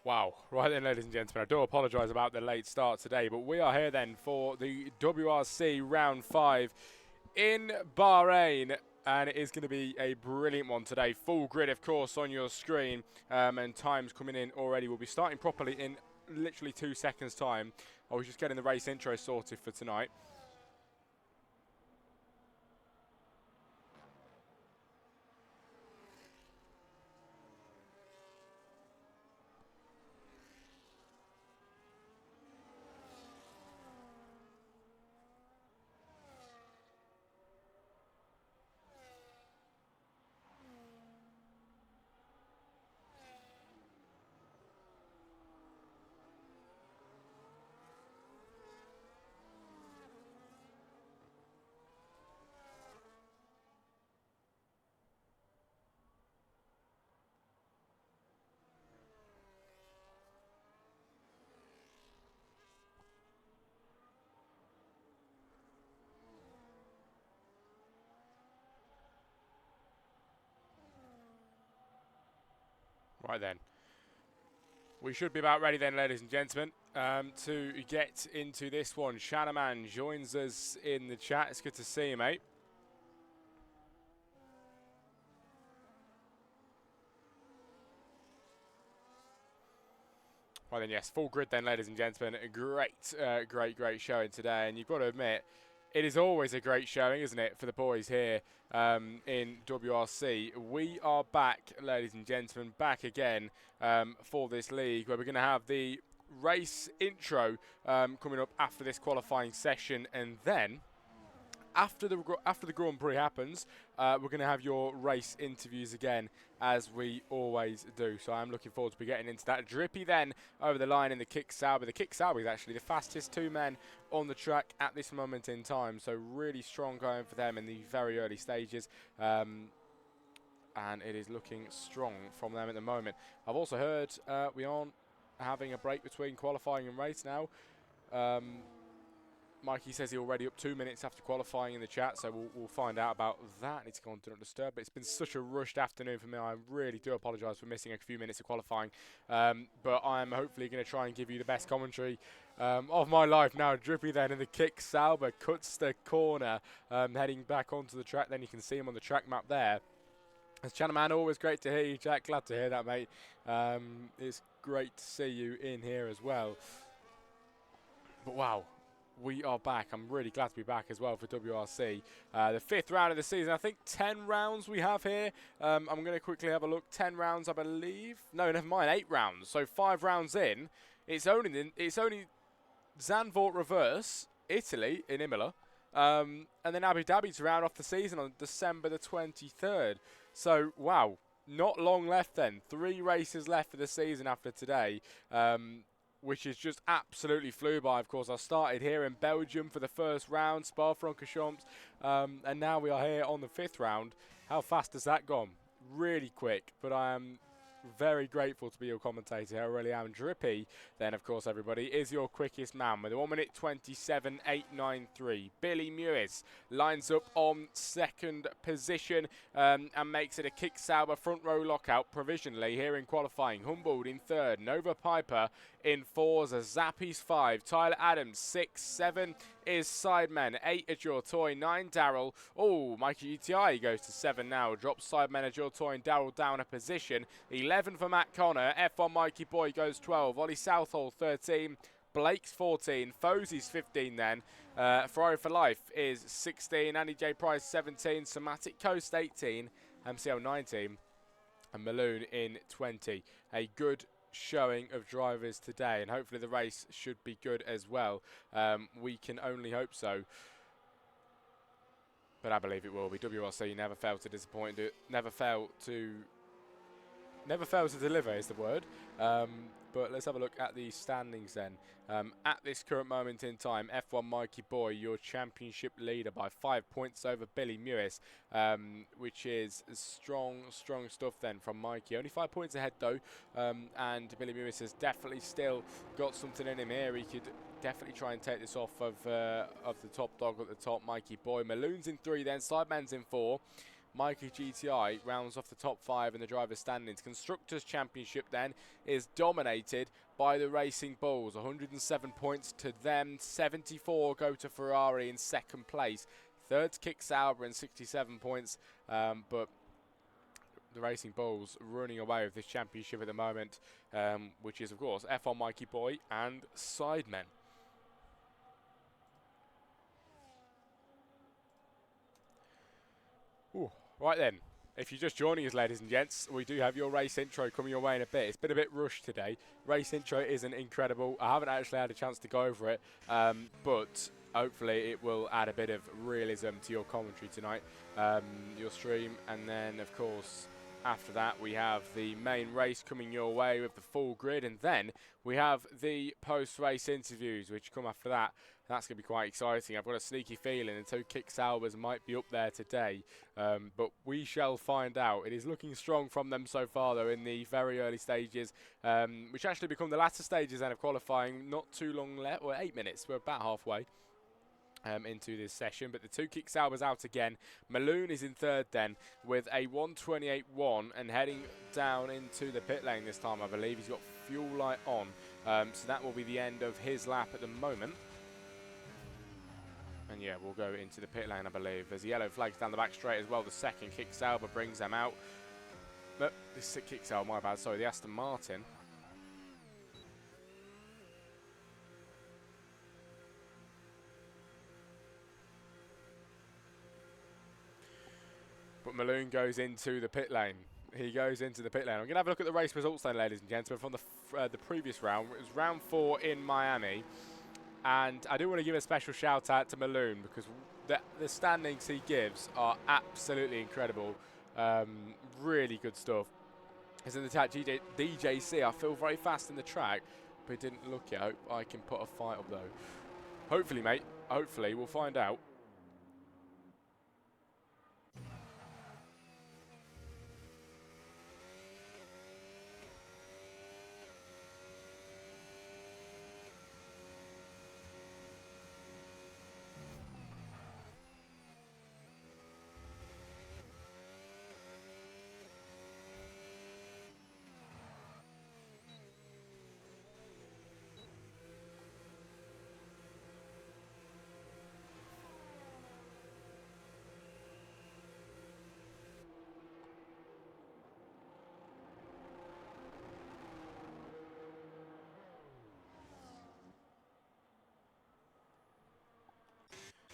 Wow. Right then, ladies and gentlemen, I do apologise about the late start today, but we are here then for the WRC Round 5 in Bahrain. And it is going to be a brilliant one today. Full grid, of course, on your screen. And times coming in already. We'll be starting properly in literally 2 seconds' time. I was just getting the race intro sorted for tonight. Right then. We should be about ready then, ladies and gentlemen, to get into this one. Shanaman joins us in the chat. It's good to see you, mate. Well then, yes, full grid then, ladies and gentlemen. A great showing today. And you've got to admit, it is always a great showing, isn't it, for the boys here in WRC. We are back, ladies and gentlemen, back again for this league, where we're going to have the race intro coming up after this qualifying session. And then, after the Grand Prix happens, we're going to have your race interviews again, as we always do. So I'm looking forward to be getting into that. Drippy then over the line in the Kick Sauber. The Kick Sauber is actually the fastest two men on the track at this moment in time. So really strong going for them in the very early stages. And it is looking strong from them at the moment. I've also heard we aren't having a break between qualifying and race now. Mikey says he's already up 2 minutes after qualifying in the chat, so we'll find out about that. Need to go on Do Not Disturb, but it's been such a rushed afternoon for me. I really do apologise for missing a few minutes of qualifying, but I'm hopefully going to try and give you the best commentary of my life now. Drippy then in the Kick Sauber cuts the corner, heading back onto the track. Then you can see him on the track map there. As Chanaman, always great to hear you, Jack. Glad to hear that, mate. It's great to see you in here as well. But wow. We are back. I'm really glad to be back as well for WRC. The 5th round of the season. I think 10 rounds we have here. I'm going to quickly have a look. 10 rounds, I believe. No, never mind. 8 rounds. So 5 rounds in. It's only Zandvoort reverse, Italy in Imola, and then Abu Dhabi to round off the season on December the 23rd. So wow, not long left then. 3 races left for the season after today. Which is just absolutely flew by. Of course, I started here in Belgium for the first round, Spa-Francorchamps, and now we are here on the 5th round. How fast has that gone? Really quick, but I am very grateful to be your commentator. I really am. Drippy, then, of course, everybody, is your quickest man with a 1 minute 27.893. Billy Mewis lines up on 2nd position and makes it a Kick Sauber front row lockout provisionally here in qualifying. Humboldt in 3rd. Nova Piper in 4s. Zappies 5. Tyler Adams 6. 7 is Sidemen. 8 at your toy. 9 Daryl. Oh, Mikey UTI goes to 7 now. Drops Sidemen at your toy and Daryl down a position. 11 for Matt Connor. F1 Mikey Boy goes 12. Ollie Southall 13. Blake's 14. Fosy's 15 then. Ferrari for Life is 16. Andy J. Price 17. Somatic Coast 18. MCL 19. And Maloon in 20. A good showing of drivers today, and hopefully the race should be good as well. We can only hope so, but I believe it will be. WRC never fail to disappoint. Never fail to deliver is the word. But let's have a look at the standings then. At this current moment in time, F1 Mikey Boy, your championship leader by 5 points over Billy Mewis, which is strong stuff then from Mikey. Only 5 points ahead though, and Billy Mewis has definitely still got something in him here. He could definitely try and take this off of the top dog at the top, Mikey Boy. Maloon's in 3 then, Sideman's in 4. Mikey GTI rounds off the top 5 in the driver's standings. Constructors' Championship then is dominated by the Racing Bulls. 107 points to them, 74 go to Ferrari in second place. Third's Kick Sauber in 67 points, but the Racing Bulls running away with this championship at the moment, which is, of course, F1 Mikey Boy and Sidemen. Ooh, right then, if you're just joining us, ladies and gents, we do have your race intro coming your way in a bit. It's been a bit rushed today. Race intro isn't incredible. I haven't actually had a chance to go over it, but hopefully it will add a bit of realism to your commentary tonight, your stream, and then, of course, after that, we have the main race coming your way with the full grid, and then we have the post-race interviews, which come after that. That's going to be quite exciting. I've got a sneaky feeling the 2 Kick Saubers might be up there today, but we shall find out. It is looking strong from them so far, though, in the very early stages, which actually become the latter stages then of qualifying. Not too long left, or 8 minutes. We're about halfway into this session, but the 2 Kick Saubers out again. Maloon is in third then with a 1:28.1 and heading down into the pit lane this time, I believe. He's got fuel light on, so that will be the end of his lap at the moment. And yeah, we'll go into the pit lane, I believe. There's yellow flags down the back straight as well. The second Kick Sauber brings them out. No, this Kick Sauber, my bad, sorry, the Aston Martin. But Maloon goes into the pit lane. He goes into the pit lane. I'm going to have a look at the race results then, ladies and gentlemen, from the previous round. It was round 4 in Miami. And I do want to give a special shout out to Maloon because the standings he gives are absolutely incredible. Really good stuff. He's in the chat, DJC. I feel very fast in the track, but it didn't look it. I hope I can put a fight up though. Hopefully, mate. Hopefully, we'll find out.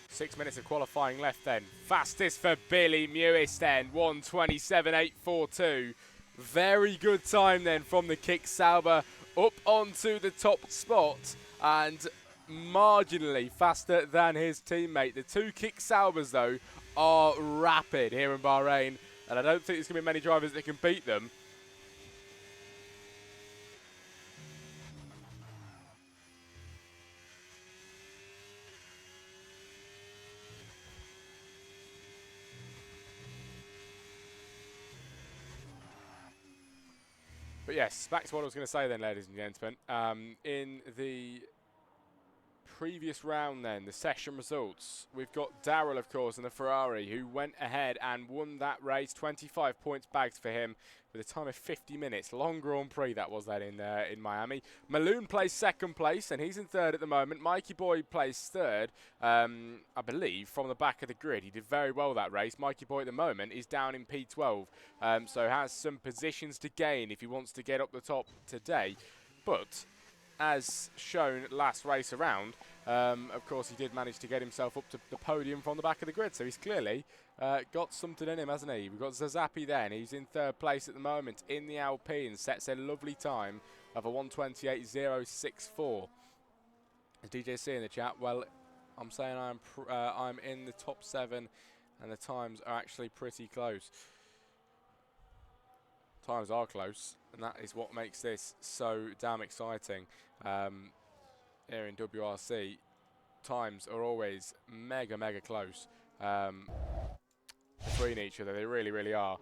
Six minutes of qualifying left then. Fastest for Billy Mewis then, 1:27.842. Very good time then from the Kick Sauber up onto the top spot and marginally faster than his teammate. The 2 Kick Saubers though are rapid here in Bahrain, and I don't think there's going to be many drivers that can beat them. But yes, back to what I was going to say then, ladies and gentlemen. In the previous round then, the session results, we've got Darrell, of course, in the Ferrari, who went ahead and won that race. 25 points bagged for him with a time of 50 minutes. Long Grand Prix that was then in Miami. Maloon plays second place, and he's in third at the moment. Mikey Boy plays third, I believe, from the back of the grid. He did very well that race. Mikey Boy at the moment is down in P12, so has some positions to gain if he wants to get up the top today. But as shown last race around, of course, he did manage to get himself up to the podium from the back of the grid. So he's clearly got something in him, hasn't he? We've got Zazapi then. He's in third place at the moment in the Alpine. Sets a lovely time of a 1:28.064. DJC in the chat. Well, I'm saying I'm in the top 7, and the times are actually pretty close. Times are close, and that is what makes this so damn exciting. Here in WRC, times are always mega close between each other. They really are.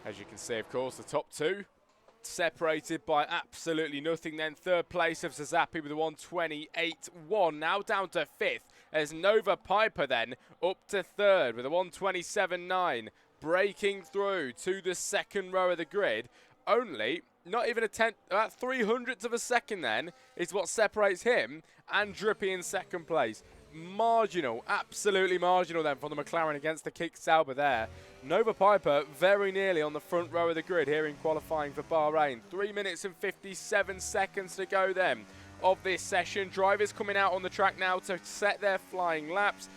As you can see, of course, the top 2 separated by absolutely nothing. Then third place of Zazapi with a 1:28.1. Now down to 5th as Nova Piper then up to third with a 1:27.9, breaking through to the second row of the grid. Only not even a tenth, about 300ths of a second then is what separates him and Drippy in second place. Marginal, absolutely marginal then from the McLaren against the Kick Sauber there. Nova Piper very nearly on the front row of the grid here in qualifying for Bahrain. 3 minutes and 57 seconds to go then of this session. Drivers coming out on the track now to set their flying laps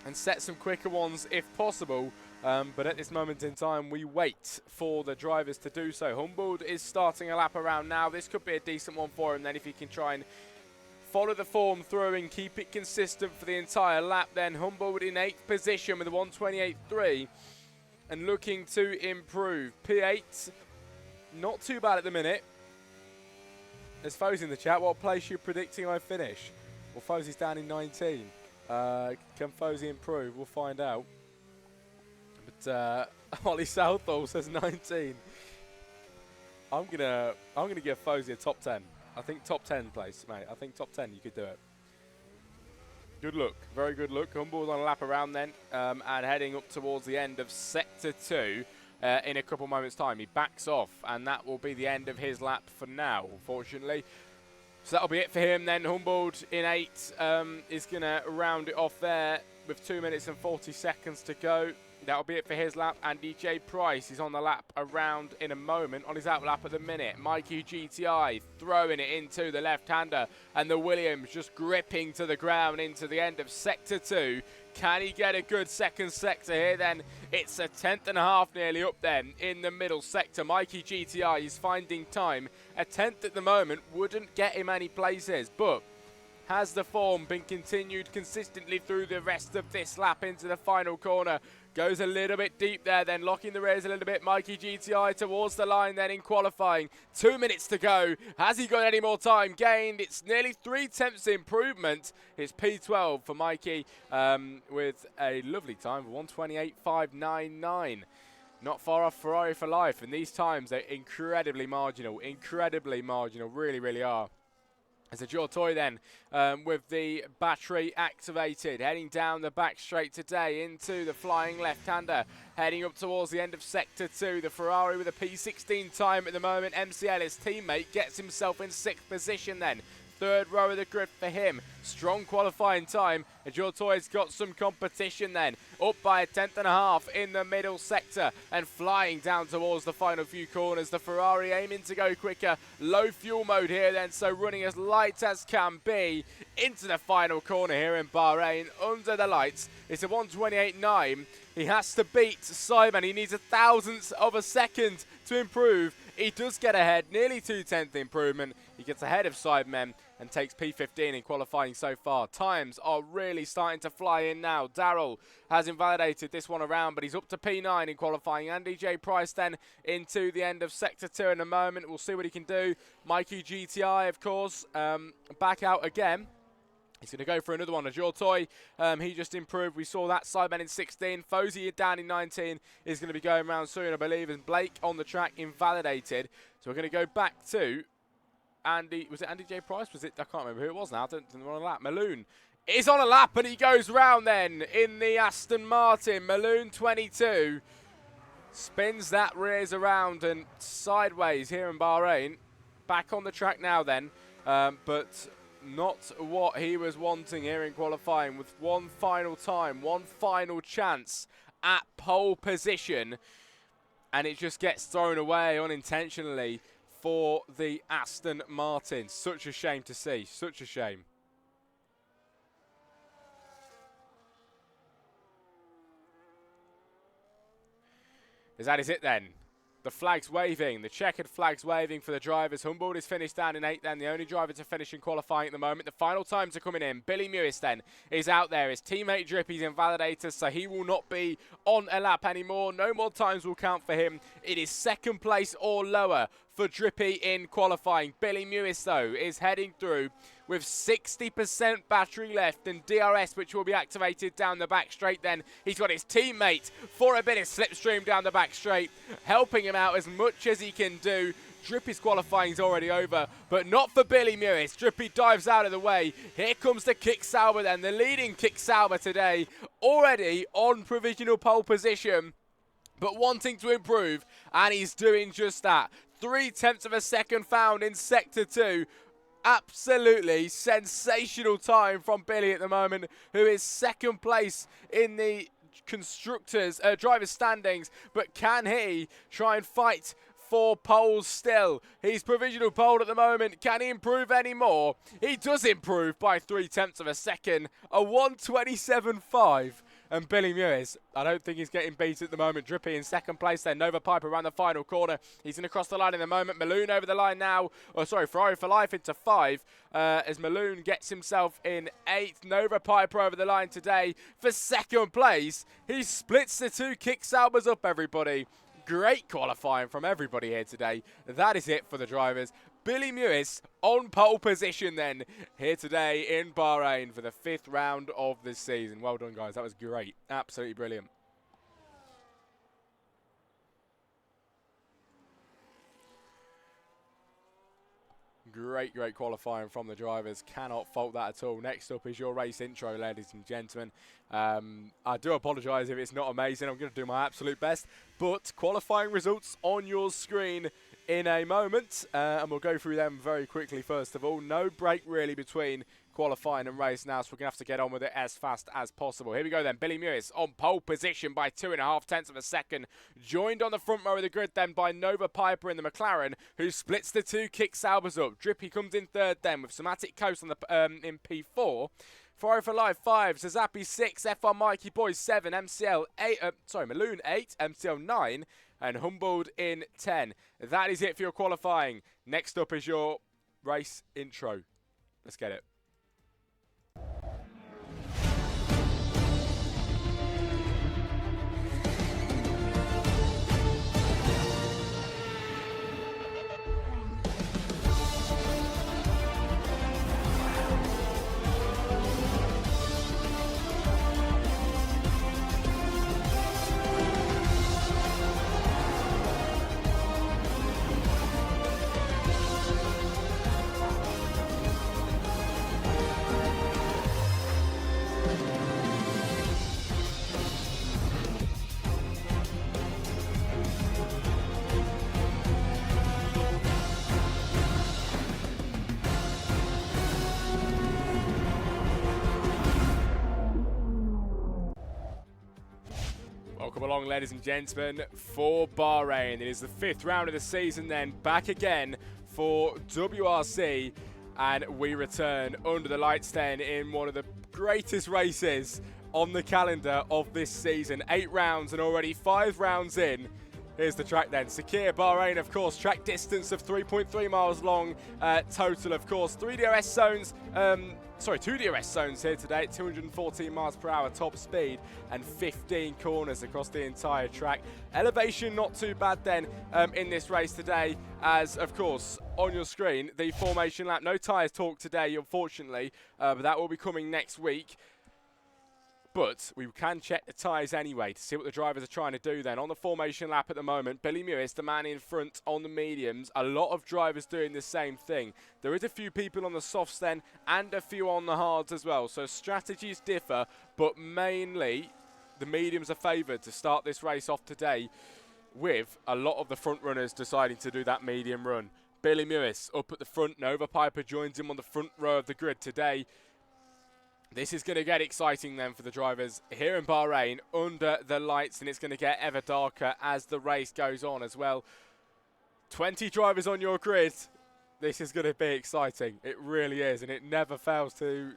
and set some quicker ones if possible. But at this moment in time, we wait for the drivers to do so. Humboldt is starting a lap around now. This could be a decent one for him then if he can try and follow the form through and keep it consistent for the entire lap then. Humboldt in 8th position with a 1:28.3 and looking to improve. P8, not too bad at the minute. There's Foes in the chat. What place are you predicting I finish? Well, Foes is down in 19. Can Foes improve? We'll find out. But Ollie Southall says 19. I'm gonna give Foes a top 10. I think top 10 place, mate. I think top 10, you could do it. Good look. Very good look. Humboldt's on a lap around then and heading up towards the end of Sector 2 in a couple moments' time. He backs off, and that will be the end of his lap for now, unfortunately. So that'll be it for him then. Humboldt in 8 is going to round it off there with 2 minutes and 40 seconds to go. That'll be it for his lap. And DJ Price is on the lap around in a moment, on his out lap at the minute. Mikey GTI throwing it into the left-hander, and the Williams just gripping to the ground into the end of Sector 2. Can he get a good second sector here then? It's a 10th and a half nearly up then in the middle sector. Mikey GTI is finding time. A 10th at the moment wouldn't get him any places, but has the form been continued consistently through the rest of this lap into the final corner? Goes a little bit deep there, then locking the rears a little bit. Mikey GTI towards the line then in qualifying. 2 minutes to go. Has he got any more time gained? It's nearly 3/10 improvement. It's P12 for Mikey with a lovely time of 1:28.599. Not far off Ferrari for life, and these times they're incredibly marginal, really, really are. As a Jortoy then with the battery activated, heading down the back straight today into the flying left-hander, heading up towards the end of Sector 2. The Ferrari with a P16 time at the moment. MCL, his teammate, gets himself in 6th position then. 3rd row of the grid for him. Strong qualifying time. Jortoy's got some competition then. Up by a 10th and a half in the middle sector and flying down towards the final few corners. The Ferrari aiming to go quicker. Low fuel mode here then, so running as light as can be into the final corner here in Bahrain under the lights. It's a 1:28.9. He has to beat Simon. He needs a thousandth of a second to improve. He does get ahead, nearly 2/10 improvement. He gets ahead of Sidemen and takes P15 in qualifying so far. Times are really starting to fly in now. Darrell has invalidated this one around, but he's up to P9 in qualifying. And DJ Price then into the end of Sector 2 in a moment. We'll see what he can do. Mikey GTI, of course, back out again. He's going to go for another one. A Jortoy, he just improved. We saw that. Sidemen in 16. Fozy down in 19 is going to be going around soon, I believe. And Blake on the track invalidated. So we're going to go back to Andy. Was it Andy J. Price? Was it? I can't remember who it was now. I don't know on a lap. Maloon is on a lap, and he goes round then in the Aston Martin. Maloon 22 spins that rears around and sideways here in Bahrain. Back on the track now then, but not what he was wanting here in qualifying, with one final time, one final chance at pole position, and it just gets thrown away unintentionally for the Aston Martin. Such a shame to see, such a shame. That is it then. The flag's waving, the checkered flag's waving for the drivers. Humboldt is finished down in 8th then, the only driver to finish in qualifying at the moment. The final times are coming in. Billy Mewis then is out there. His teammate Drippy's invalidated, so he will not be on a lap anymore. No more times will count for him. It is 2nd place or lower for Drippy in qualifying. Billy Mewis, though, is heading through with 60% battery left, and DRS, which will be activated down the back straight then. He's got his teammate for a bit of slipstream down the back straight, helping him out as much as he can do. Drippy's qualifying is already over, but not for Billy Mewis. Drippy dives out of the way. Here comes the Kick Sauber then, the leading Kick Sauber today, already on provisional pole position, but wanting to improve, and he's doing just that. 0.3 of a second found in Sector 2. Absolutely sensational time from Billy at the moment, who is second place in the constructors driver standings, but can he try and fight for poles still? He's provisional pole at the moment. Can he improve any more? He does improve by 0.3 of a second, a 1:27.5. And Billy Mewis, I don't think he's getting beat at the moment. Drippy in second place then. Nova Piper around the final corner. He's going to cross the line in the moment. Maloon over the line now. Oh, sorry, Ferrari for Life into 5. As Maloon gets himself in 8th. Nova Piper over the line today for second place. He splits the 2 Kick Saubers up, everybody. Great qualifying from everybody here today. That is it for the drivers. Billy Mewis on pole position then here today in Bahrain for the 5th round of this season. Well done, guys. That was great. Absolutely brilliant. Great qualifying from the drivers. Cannot fault that at all. Next up is your race intro, ladies and gentlemen. I do apologise if it's not amazing. I'm going to do my absolute best. But qualifying results on your screen in a moment. And we'll go through them very quickly first of all. No break really between qualifying and race now, so we're going to have to get on with it as fast as possible. Here we go then. Billy Mewis on pole position by 2.5 of a second. Joined on the front row of the grid then by Nova Piper in the McLaren, who splits the 2 Kick Saubers up. Drippy comes in 3rd then with Somatic Coast on the in P4. Ferrari for Life 5, Zazapi 6, F1 Mikey Boys 7, MCL 8, Maloon 8, MCL 9, and Humboldt in 10. That is it for your qualifying. Next up is your race intro. Let's get it. Welcome along, ladies and gentlemen, for Bahrain. It is the 5th round of the season then, back again for WRC, and we return under the lights then in one of the greatest races on the calendar of this season. 8 rounds and already 5 rounds in. Here's the track then. Sakir, Bahrain, of course. Track distance of 3.3 miles long. Total, of course. 2 DRS zones here today at 214 miles per hour top speed and 15 corners across the entire track. Elevation not too bad then in this race today, as, of course, on your screen, the formation lap. No tyres talk today, unfortunately, but that will be coming next week. But we can check the tyres anyway to see what the drivers are trying to do then. On the formation lap at the moment, Billy Mewis, the man in front on the mediums. A lot of drivers doing the same thing. There is a few people on the softs then and a few on the hards as well. So strategies differ, but mainly the mediums are favoured to start this race off today, with a lot of the front runners deciding to do that medium run. Billy Mewis up at the front. Nova Piper joins him on the front row of the grid today. This is going to get exciting then for the drivers here in Bahrain under the lights, and it's going to get ever darker as the race goes on as well. 20 drivers on your grid. This is going to be exciting. It really is, and it never fails to...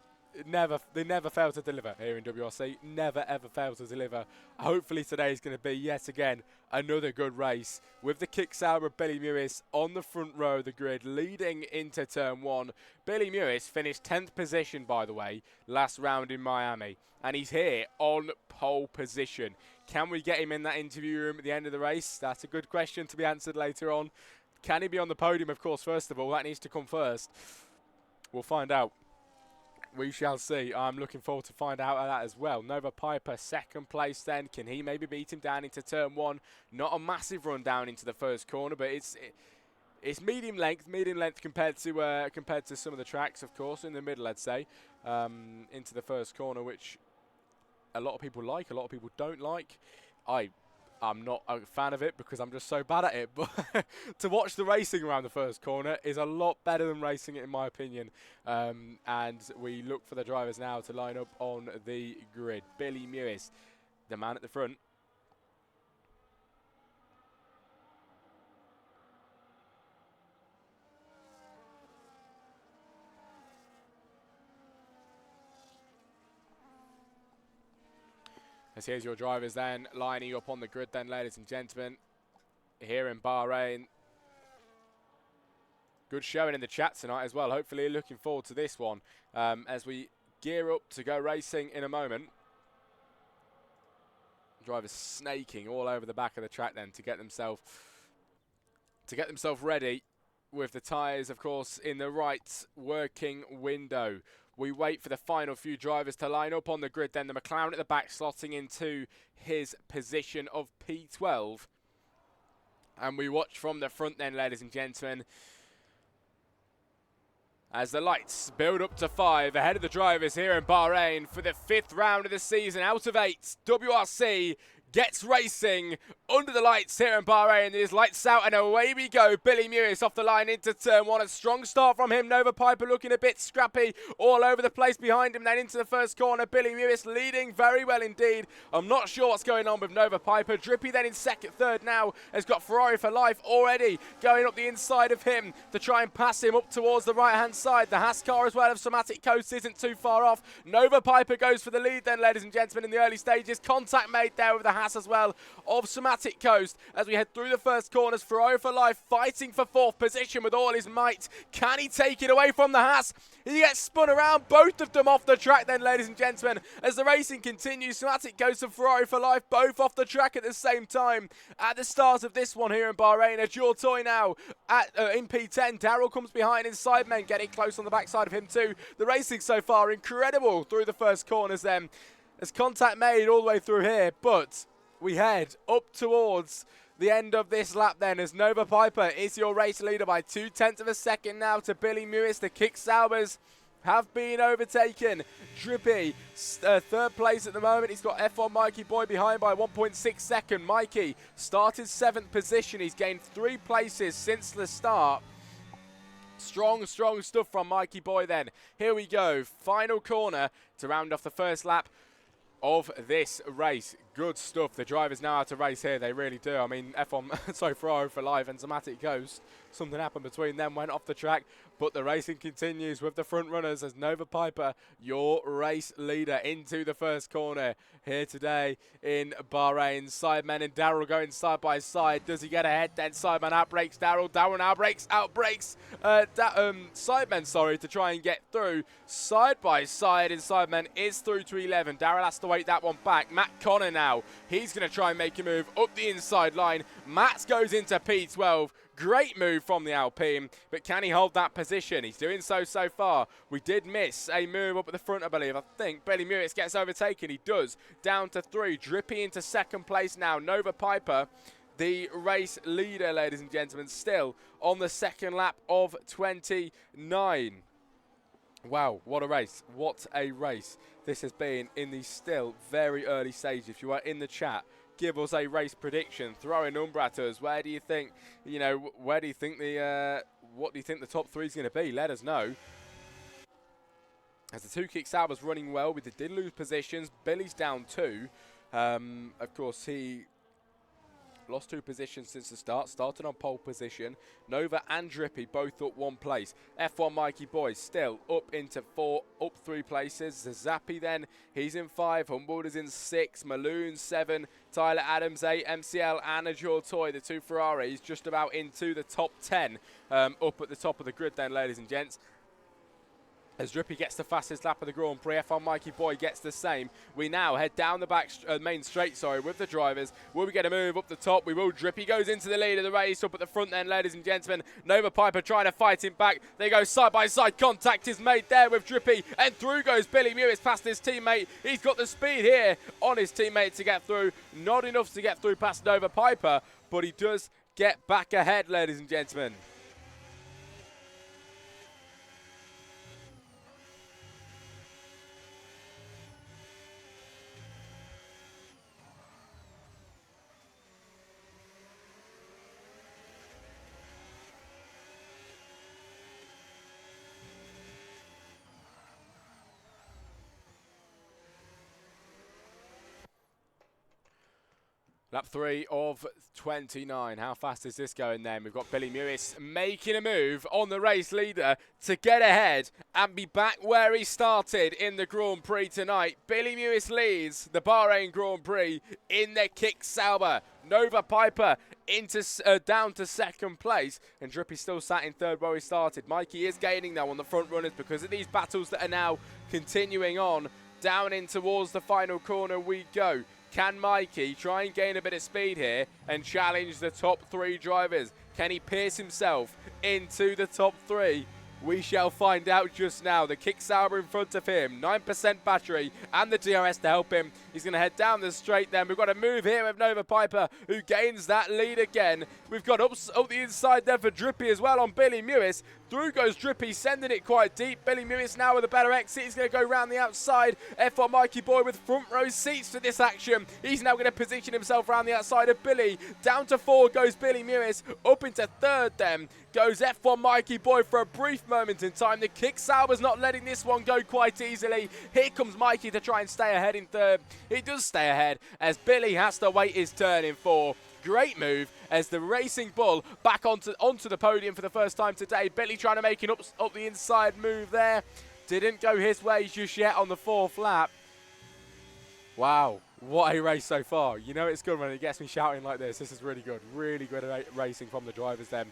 They never fail to deliver here in WRC. Never, ever fail to deliver. Hopefully today is going to be, yet again, another good race with the Kick Sauber Billy Mewis on the front row of the grid, leading into turn 1. Billy Mewis finished 10th position, by the way, last round in Miami. And he's here on pole position. Can we get him in that interview room at the end of the race? That's a good question to be answered later on. Can he be on the podium, of course, first of all? That needs to come first. We'll find out. We shall see. I'm looking forward to find out that as well. Nova Piper, second place then. Can he maybe beat him down into turn 1? Not a massive run down into the first corner, but it's medium length compared to some of the tracks, of course, in the middle, I'd say, into the first corner, which a lot of people like, a lot of people don't like. I'm not a fan of it because I'm just so bad at it, but to watch the racing around the first corner is a lot better than racing it, in my opinion. And we look for the drivers now to line up on the grid. Billy Mewis, the man at the front. As here's your drivers then, lining up on the grid then, ladies and gentlemen, here in Bahrain. Good showing in the chat tonight as well. Hopefully looking forward to this one as we gear up to go racing in a moment. Drivers snaking all over the back of the track then to get themselves ready with the tyres, of course, in the right working window. We wait for the final few drivers to line up on the grid then. The McLaren at the back slotting into his position of P12. And we watch from the front then, ladies and gentlemen, as the lights build up to 5 ahead of the drivers here in Bahrain for the 5th round of the season out of 8. WRC gets racing under the lights here in Bahrain. It is lights out and away we go. Billy Mewis off the line into turn 1. A strong start from him. Nova Piper looking a bit scrappy all over the place behind him. Then into the first corner. Billy Mewis leading very well indeed. I'm not sure what's going on with Nova Piper. Drippy then in third now has got Ferrari for life already going up the inside of him to try and pass him up towards the right hand side. The Haas car as well of Somatic Coast isn't too far off. Nova Piper goes for the lead then, ladies and gentlemen, in the early stages. Contact made there with the Haas as well of Somatic Coast as we head through the first corners. Ferrari for life fighting for 4th position with all his might. Can he take it away from the Haas? He gets spun around, both of them off the track then, ladies and gentlemen, as the racing continues. Somatic Coast and Ferrari for life both off the track at the same time at the start of this one here in Bahrain. A dual toy now in P10. Darrell comes behind inside men, getting close on the backside of him too. The racing so far incredible through the first corners then. There's contact made all the way through here, but we head up towards the end of this lap then as Nova Piper is your race leader by 0.2 of a second now to Billy Mewis. The Kick Saubers have been overtaken. Drippy, 3rd place at the moment. He's got F1 Mikey Boy behind by 1.6 seconds. Mikey started 7th position. He's gained 3 places since the start. Strong stuff from Mikey Boy then. Here we go. Final corner to round off the first lap of this race. Good stuff. The drivers know how to race here. They really do. I mean, Ferrari for life and Somatic Coast. Something happened between them, went off the track, but the racing continues with the front runners as Nova Piper, your race leader, into the first corner here today in Bahrain. Sidemen and Darrell going side by side. Does he get ahead? Then Sidemen outbrakes Darrell. Darrell now outbrakes Sidemen, to try and get through. Side by side, and Sidemen is through to 11. Darrell has to wait that one back. Matt Connor now. He's going to try and make a move up the inside line. Matt goes into P12. Great move from the Alpine, but can he hold that position? He's doing so far. We did miss a move up at the front, I believe. I think Billy Mewis gets overtaken. He does. Down to 3. Drippy into 2nd place now. Nova Piper, the race leader, ladies and gentlemen, still on the 2nd lap of 29. Wow, what a race. What a race this has been in the still very early stage. If you are in the chat, give us a race prediction. Throw a number at us. Where do you think, what do you think the top 3 is going to be? Let us know. As the 2 Kick Saubers running well, we did lose positions. Billy's down 2. Of course, he lost 2 positions since the start. Started on pole position. Nova and Drippy both up 1 place. F1 Mikey Boy still up into 4, up 3 places. Zappy then, he's in 5. Humboldt is in 6. Maloon 7. Tyler Adams 8. MCL and Azure Toy, the 2 Ferraris, just about into the top 10. Up at the top of the grid then, ladies and gents. As Drippy gets the fastest lap of the Grand Prix, F1 Mikey Boy gets the same. We now head down the main straight, with the drivers. Will we get a move up the top? We will. Drippy goes into the lead of the race up at the front end, ladies and gentlemen. Nova Piper trying to fight him back. They go side by side. Contact is made there with Drippy, and through goes Billy Mewis past his teammate. He's got the speed here on his teammate to get through. Not enough to get through past Nova Piper, but he does get back ahead, ladies and gentlemen. Lap 3 of 29. How fast is this going then? We've got Billy Mewis making a move on the race leader to get ahead and be back where he started in the Grand Prix tonight. Billy Mewis leads the Bahrain Grand Prix in the Kick Sauber. Nova Piper down to second place, and Drippy still sat in third where he started. Mikey is gaining though on the front runners because of these battles that are now continuing on. Down in towards the final corner we go. Can Mikey try and gain a bit of speed here and challenge the top 3 drivers? Can he pierce himself into the top 3? We shall find out just now. The Kick Sauber in front of him, 9% battery and the DRS to help him. He's going to head down the straight then. We've got a move here with Nova Piper who gains that lead again. We've got up the inside there for Drippy as well on Billy Mewis. Through goes Drippy, sending it quite deep. Billy Mewis now with a better exit. He's going to go round the outside. F1 Mikey Boy with front row seats to this action. He's now going to position himself round the outside of Billy. Down to 4 goes Billy Mewis. Up into 3rd then goes F1 Mikey Boy for a brief moment in time. The Kick Sauber's not letting this one go quite easily. Here comes Mikey to try and stay ahead in 3rd. He does stay ahead as Billy has to wait his turn in 4. Great move as the Racing Bull back onto the podium for the first time today. Billy trying to make an up the inside move there. Didn't go his way just yet on the 4th lap. Wow, what a race so far. You know it's good when it gets me shouting like this. This is really good. Really good racing from the drivers then.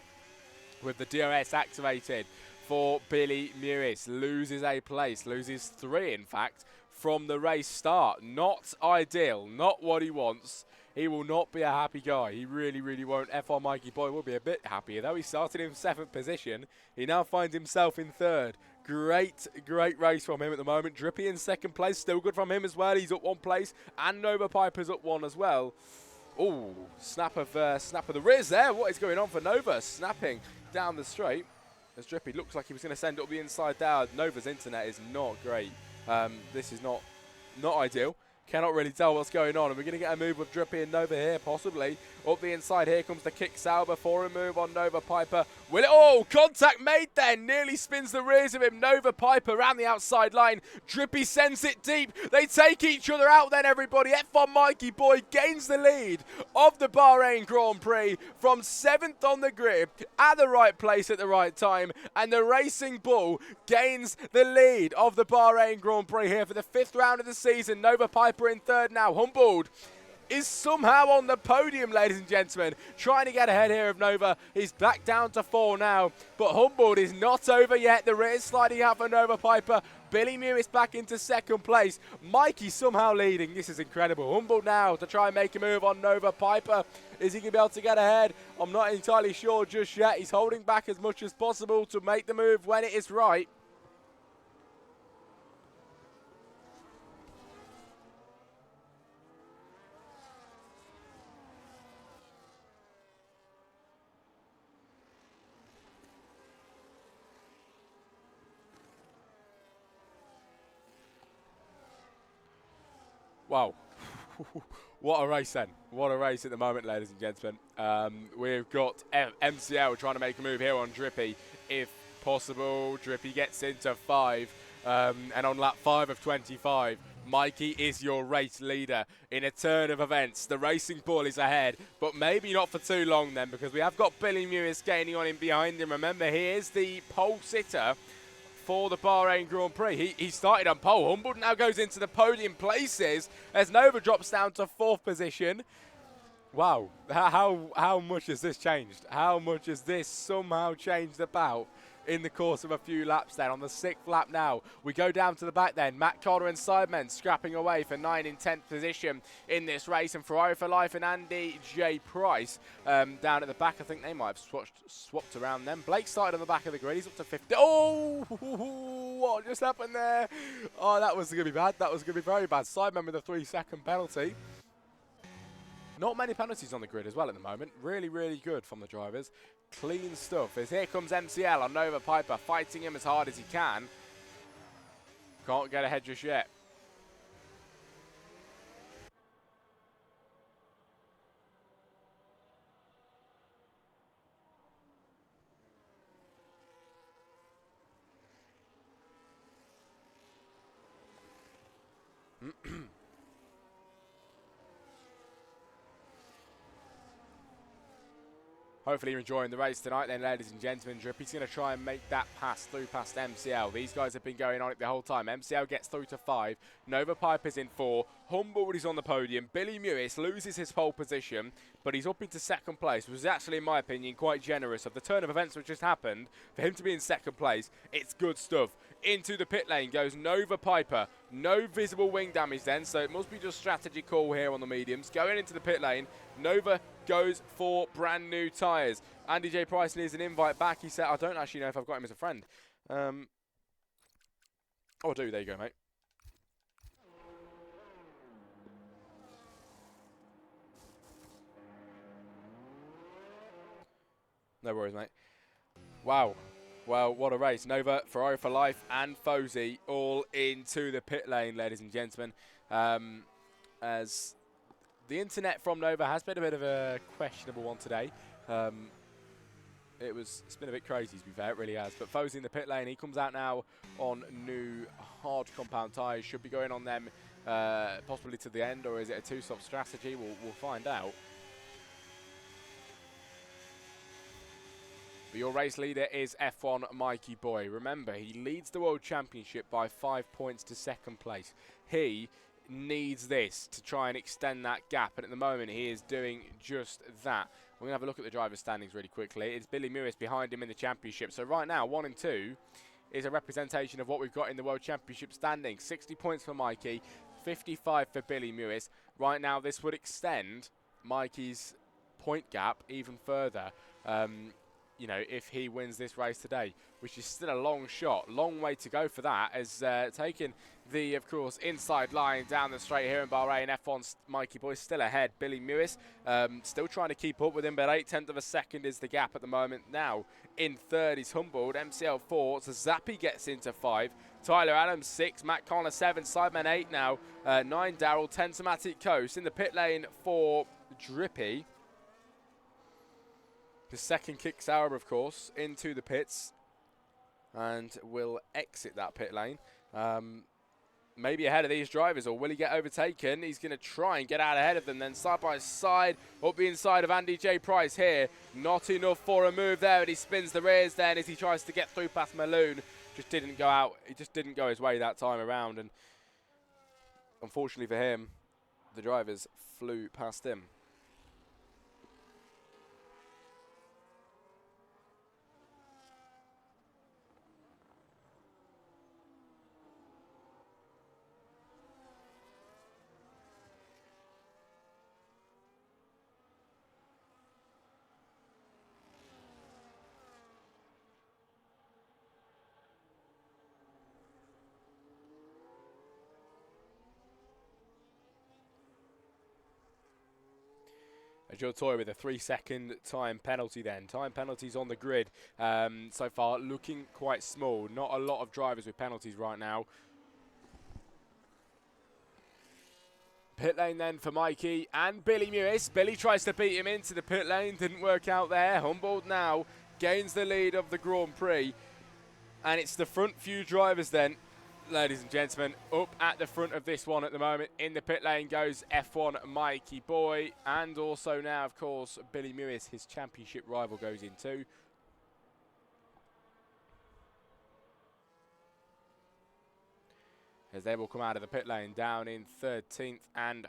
With the DRS activated for Billy Mewis. Loses a place. Loses 3, in fact, from the race start. Not ideal. Not what he wants. He will not be a happy guy. He really, really won't. F1 Mikey Boy will be a bit happier, though. He started in 7th position. He now finds himself in 3rd. Great, great race from him at the moment. Drippy in 2nd place. Still good from him as well. He's up 1 place. And Nova Piper's up 1 as well. Oh, snap of the Riz there. What is going on for Nova? Snapping down the straight. As Drippy looks like he was going to send up the inside there. Nova's internet is not great. This is not ideal. Cannot really tell what's going on. And we're going to get a move with Drippy and Nova here, possibly. Up the inside, here comes the Kick Sauber for a move on Nova Piper. Will it? Oh, contact made then. Nearly spins the rears of him. Nova Piper around the outside line. Drippy sends it deep. They take each other out then, everybody. F1 Mikey Boy gains the lead of the Bahrain Grand Prix from 7th on the grid at the right place at the right time. And the Racing Bull gains the lead of the Bahrain Grand Prix here for the 5th round of the season. Nova Piper in 3rd now. Humboldt is somehow on the podium, ladies and gentlemen. Trying to get ahead here of Nova. He's back down to 4 now. But Humboldt is not over yet. The rear sliding out for Nova Piper. Billy Mewis back into 2nd place. Mikey somehow leading. This is incredible. Humboldt now to try and make a move on Nova Piper. Is he going to be able to get ahead? I'm not entirely sure just yet. He's holding back as much as possible to make the move when it is right. Wow. What a race then. What a race at the moment, ladies and gentlemen. We've got MCL trying to make a move here on Drippy. If possible, Drippy gets into 5. And on lap 5 of 25, Mikey is your race leader in a turn of events. The Racing Bull is ahead, but maybe not for too long then, because we have got Billy Mewis gaining on him behind him. Remember, he is the pole sitter for the Bahrain Grand Prix. He started on pole. Humboldt now goes into the podium places as Nova drops down to 4th position. Wow, how much has this changed? How much has this somehow changed about in the course of a few laps then? On the 6th lap now, we go down to the back then. Matt Connor and Sidemen scrapping away for 9th and 10th position in this race. And Ferrari for Life and Andy J. Price down at the back. I think they might have swapped around them. Blake started on the back of the grid. He's up to 50. Oh, what just happened there? Oh, that was going to be bad. That was going to be very bad. Sidemen with a 3-second penalty. Not many penalties on the grid as well at the moment. Really, really good from the drivers. Clean stuff. As here comes MCL on Nova Piper, fighting him as hard as he can. Can't get ahead just yet. Hopefully you're enjoying the race tonight then, ladies and gentlemen. Drippy's going to try and make that pass through past MCL. These guys have been going on it the whole time. MCL gets through to 5. Nova Piper's in 4. Humboldt is on the podium. Billy Mewis loses his pole position, but he's up into second place, which is actually, in my opinion, quite generous. Of the turn of events which just happened, for him to be in second place, it's good stuff. Into the pit lane goes Nova Piper. No visible wing damage then, so it must be just strategy call here on the mediums. Going into the pit lane, Nova goes for brand new tyres. Andy J. Price needs an invite back. He said, I don't actually know if I've got him as a friend. Oh, I do. There you go, mate. No worries, mate. Wow. Well, what a race. Nova, Ferrari for Life, and Fozy all into the pit lane, ladies and gentlemen. As the internet from Nova has been a bit of a questionable one today. It's been a bit crazy, to be fair, it really has. But Fozy in the pit lane, he comes out now on new hard compound tyres. Should be going on them possibly to the end, or is it a two-stop strategy? We'll find out. But your race leader is F1 Mikey Boy. Remember, he leads the World Championship by 5 points to second place. He needs this to try and extend that gap, and at the moment he is doing just that. We're going to have a look at the driver's standings really quickly. It's Billy Mewis behind him in the championship. So right now, 1 and 2 is a representation of what we've got in the World Championship standings. 60 points for Mikey, 55 for Billy Mewis. Right now, this would extend Mikey's point gap even further. You know, if he wins this race today, which is still a long shot, long way to go for that, as taking the, of course, inside line down the straight here in Bahrain. F1's Mikey Boy still ahead. Billy Mewis still trying to keep up with him, but 8/10 of a second is the gap at the moment. Now in third is Humboldt, MCL 4, so Zappi gets into 5, Tyler Adams 6, Matt Connor 7, Sideman 8 now, 9 Daryl, 10 Somatic Coast. In the pit lane for Drippy. The second kick Sauer, of course, into the pits and will exit that pit lane. Maybe ahead of these drivers, or will he get overtaken? He's going to try and get out ahead of them then, side by side, up the inside of Andy J. Price here. Not enough for a move there, but he spins the rears then as he tries to get through past Maloon. Just didn't go out. He just didn't go his way that time around, and unfortunately for him, the drivers flew past him. Joe Toy with a 3-second time penalty then. Time penalties on the grid so far looking quite small. Not a lot of drivers with penalties right now. Pit lane then for Mikey and Billy Mewis. Billy tries to beat him into the pit lane. Didn't work out there. Humboldt now gains the lead of the Grand Prix. And it's the front few drivers then, ladies and gentlemen, up at the front of this one at the moment. In the pit lane goes F1 Mikey Boy, and also now, of course, Billy Mewis, his championship rival, goes in too. As they will come out of the pit lane down in 13th and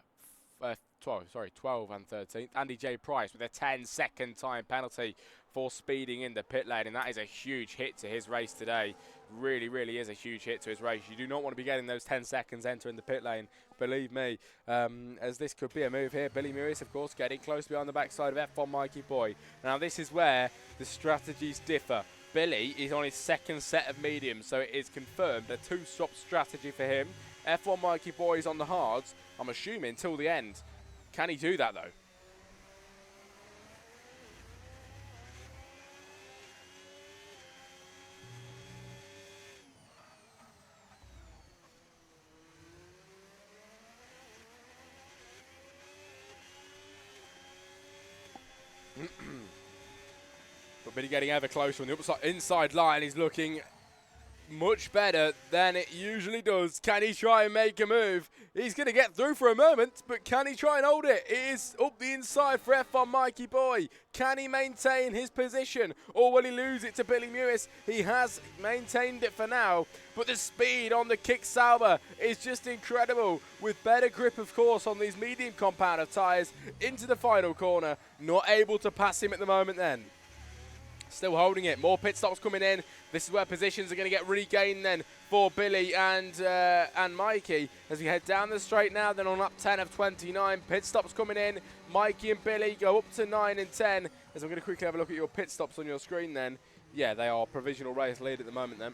12 and 13th. Andy J. Price with a 10-second time penalty for speeding in the pit lane, and that is a huge hit to his race today. Really, really is a huge hit to his race. You do not want to be getting those 10 seconds entering the pit lane, believe me, as this could be a move here. Billy Mewis, of course, getting close behind the backside of F1 Mikey Boy. Now, this is where the strategies differ. Billy is on his second set of mediums, so it is confirmed a two-stop strategy for him. F1 Mikey Boy is on the hards, I'm assuming, till the end. Can he do that, though? But Billy getting ever closer on the inside line. He's looking much better than it usually does. Can he try and make a move? He's going to get through for a moment, but can he try and hold it? It is up the inside for F1 Mikey Boy. Can he maintain his position, or will he lose it to Billy Mewis? He has maintained it for now, but the speed on the Kick Sauber is just incredible, with better grip, of course, on these medium compound of tyres into the final corner. Not able to pass him at the moment then. Still holding it. More pit stops coming in. This is where positions are going to get regained then for Billy and Mikey as we head down the straight now. Then on lap 10 of 29, pit stops coming in. Mikey and Billy go up to 9 and 10. As I'm going to quickly have a look at your pit stops on your screen then. Yeah, they are provisional race lead at the moment then.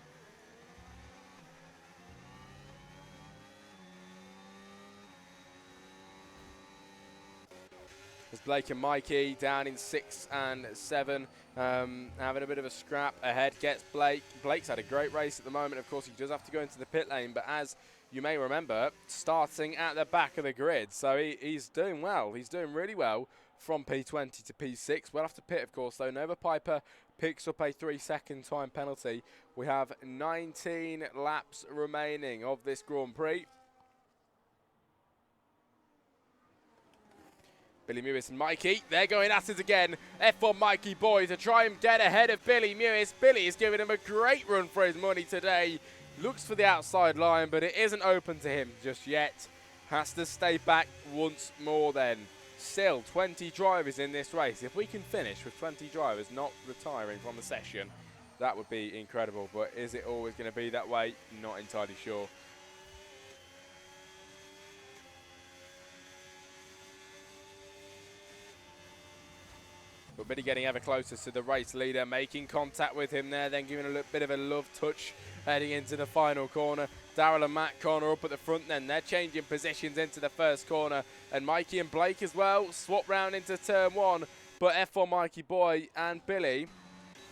As Blake and Mikey down in 6 and 7, having a bit of a scrap ahead. Gets Blake. Blake's had a great race at the moment. Of course, he does have to go into the pit lane, but as you may remember, starting at the back of the grid. So he's doing well. He's doing really well from P20 to P6. We'll have to pit, of course, though. Nova Piper picks up a 3-second time penalty. We have 19 laps remaining of this Grand Prix. Billy Mewis and Mikey, they're going at it again. F1 Mikey Boy to try and get ahead of Billy Mewis. Billy is giving him a great run for his money today. Looks for the outside line, but it isn't open to him just yet. Has to stay back once more then. Still 20 drivers in this race. If we can finish with 20 drivers not retiring from the session, that would be incredible. But is it always going to be that way? Not entirely sure. But Billy getting ever closer to the race leader, making contact with him there, then giving a little bit of a love touch heading into the final corner. Darrell and Matt Connor up at the front then. They're changing positions into the first corner. And Mikey and Blake as well swap round into turn 1. But F1 Mikey Boy and Billy,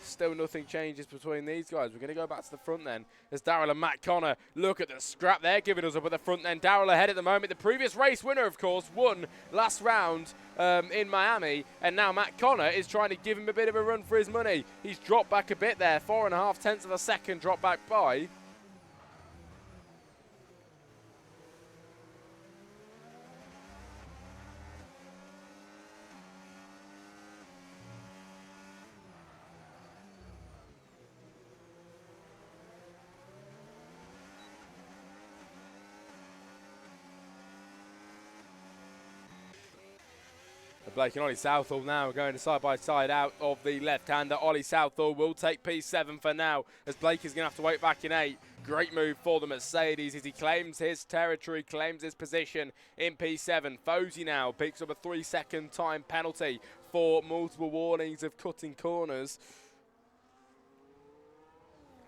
still nothing changes between these guys. We're going to go back to the front then. As Darrell and Matt Connor look at the scrap they're giving us up at the front then. Darrell ahead at the moment. The previous race winner, of course, won last round in Miami. And now Matt Connor is trying to give him a bit of a run for his money. He's dropped back a bit there. 4.5 tenths of a second drop back by. Blake and Ollie Southall now going side by side out of the left-hander. Ollie Southall will take P7 for now, as Blake is going to have to wait back in 8. Great move for the Mercedes as he claims his territory, claims his position in P7. Fozy now picks up a 3-second time penalty for multiple warnings of cutting corners.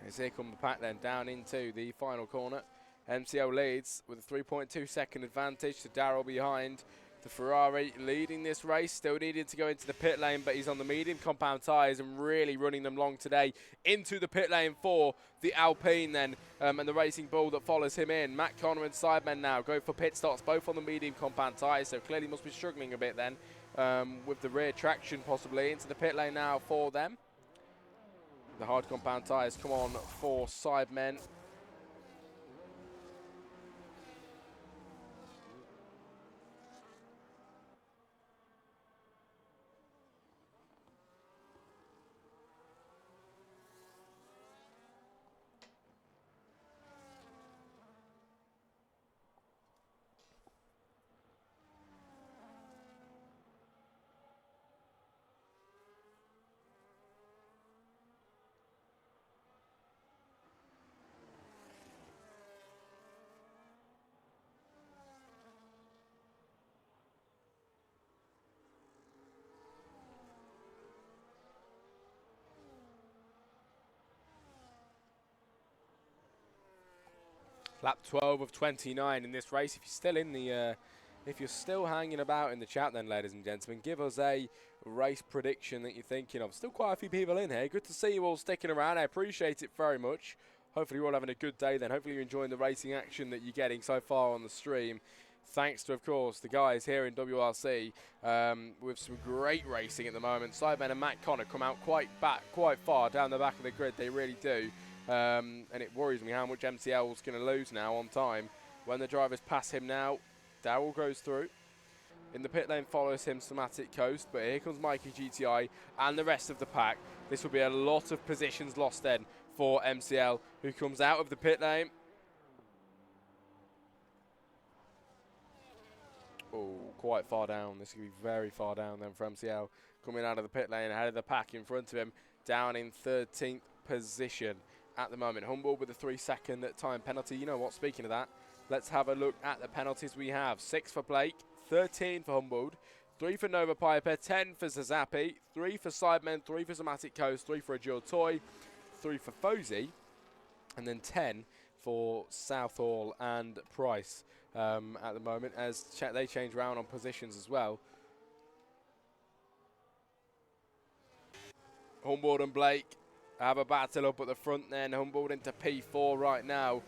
As here come the pack then down into the final corner. MCO leads with a 3.2 second advantage to Darrell behind. The Ferrari leading this race, still needing to go into the pit lane, but he's on the medium compound tyres and really running them long today. Into the pit lane for the Alpine then, and the Racing Bull that follows him in. Matt Connor and Sidemen now go for pit stops, both on the medium compound tyres, so clearly must be struggling a bit then with the rear traction possibly. Into the pit lane now for them. The hard compound tyres come on for Sidemen. Lap 12 of 29 in this race. If you're still in the, if you're still hanging about in the chat, then, ladies and gentlemen, give us a race prediction that you're thinking of. Still quite a few people in here. Good to see you all sticking around. I appreciate it very much. Hopefully you're all having a good day then. Hopefully you're enjoying the racing action that you're getting so far on the stream. Thanks to, of course, the guys here in WRC with some great racing at the moment. Sidemen and Matt Connor come out quite far down the back of the grid. They really do. And it worries me how much MCL is going to lose now on time. When the drivers pass him now, Daryl goes through. In the pit lane follows him Somatic Coast, but here comes Mikey GTI and the rest of the pack. This will be a lot of positions lost then for MCL, who comes out of the pit lane. Oh, quite far down. This could be very far down then for MCL. Coming out of the pit lane ahead of the pack in front of him, down in 13th position at the moment. Humboldt with a 3-second time penalty. You know what, speaking of that, let's have a look at the penalties we have. 6 for Blake, 13 for Humboldt, 3 for Nova Piper, 10 for Zazapi, 3 for Sidemen, 3 for Somatic Coast, 3 for Agile Toy, 3 for Fozy, and then 10 for Southall and Price at the moment, as they change around on positions as well. Humboldt and Blake have a battle up at the front then. Humboldt into P4 right now.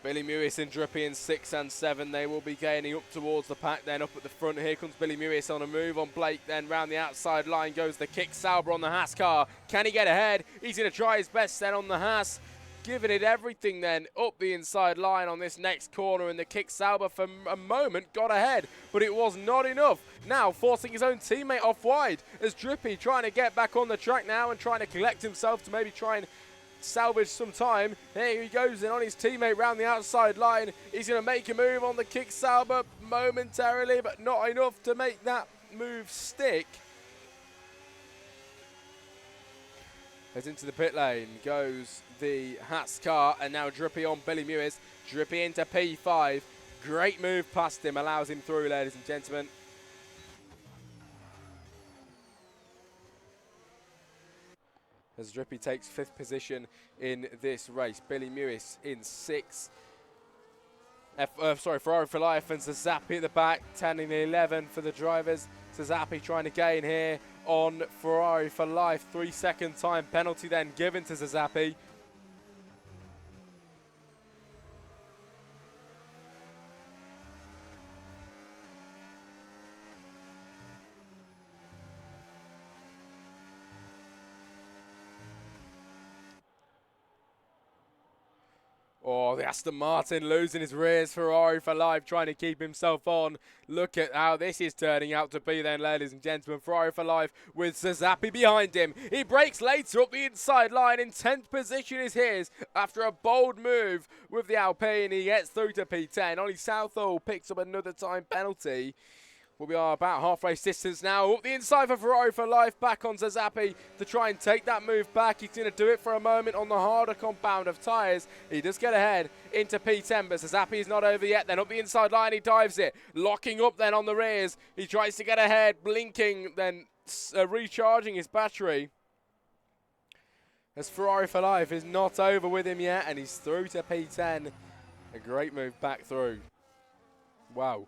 Billy Mewis and Drippy in 6 and 7. They will be gaining up towards the pack then up at the front. Here comes Billy Mewis on a move on Blake then. Round the outside line goes the kick. Sauber on the Haas car. Can he get ahead? He's going to try his best then on the Haas. Giving it everything then up the inside line on this next corner, and the kick Sauber for a moment got ahead, but it was not enough. Now forcing his own teammate off wide as Drippy trying to get back on the track now and trying to collect himself to maybe try and salvage some time. Here he goes in on his teammate round the outside line. He's going to make a move on the kick Sauber momentarily, but not enough to make that move stick. As into the pit lane goes the Hats car, and now Drippy on Billy Mewis. Drippy into P5. Great move past him, allows him through, ladies and gentlemen. As Drippy takes 5th position in this race. Billy Mewis in 6th. Ferrari for Life and Zazapi at the back, 10 and 11 for the drivers. Zazapi trying to gain here on Ferrari for Life. 3-second time penalty then given to Zazapi. Oh, the Aston Martin losing his rears. Ferrari for Life trying to keep himself on. Look at how this is turning out to be then, ladies and gentlemen. Ferrari for Life with Zazapi behind him. He breaks later up the inside line. In 10th position is his after a bold move with the Alpine. He gets through to P10. Ollie Southall picks up another time penalty. Well, we are about halfway distance now. Up the inside for Ferrari for Life. Back on Zazapi to try and take that move back. He's going to do it for a moment on the harder compound of tyres. He does get ahead into P10, but Zazapi is not over yet. Then up the inside line, he dives it. Locking up then on the rears. He tries to get ahead, blinking, then recharging his battery. As Ferrari for Life is not over with him yet, and he's through to P10. A great move back through. Wow.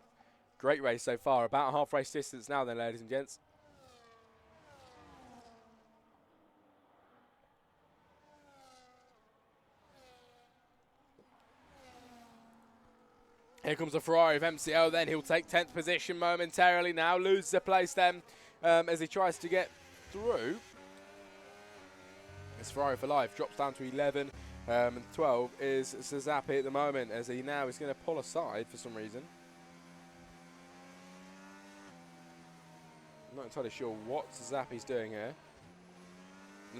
Great race so far. About half race distance now then, ladies and gents. Here comes the Ferrari of MCL then. He'll take 10th position momentarily now. Loses the place then as he tries to get through. It's Ferrari for Life. Drops down to 11. And 12 is Zazapi at the moment, as he now is going to pull aside for some reason. I'm not entirely sure what Zazapi's doing here.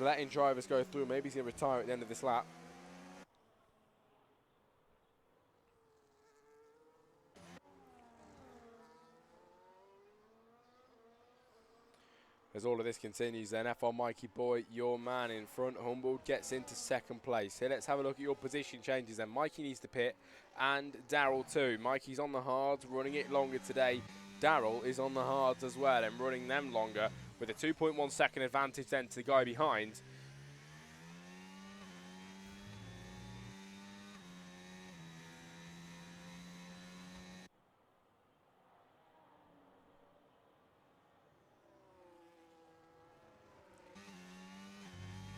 Letting drivers go through. Maybe he's going to retire at the end of this lap. As all of this continues then, F1 Mikey Boy, your man in front. Humboldt gets into 2nd place. Here, let's have a look at your position changes then. Mikey needs to pit, and Daryl too. Mikey's on the hards, running it longer today. Daryl is on the hards as well and running them longer with a 2.1 second advantage then to the guy behind.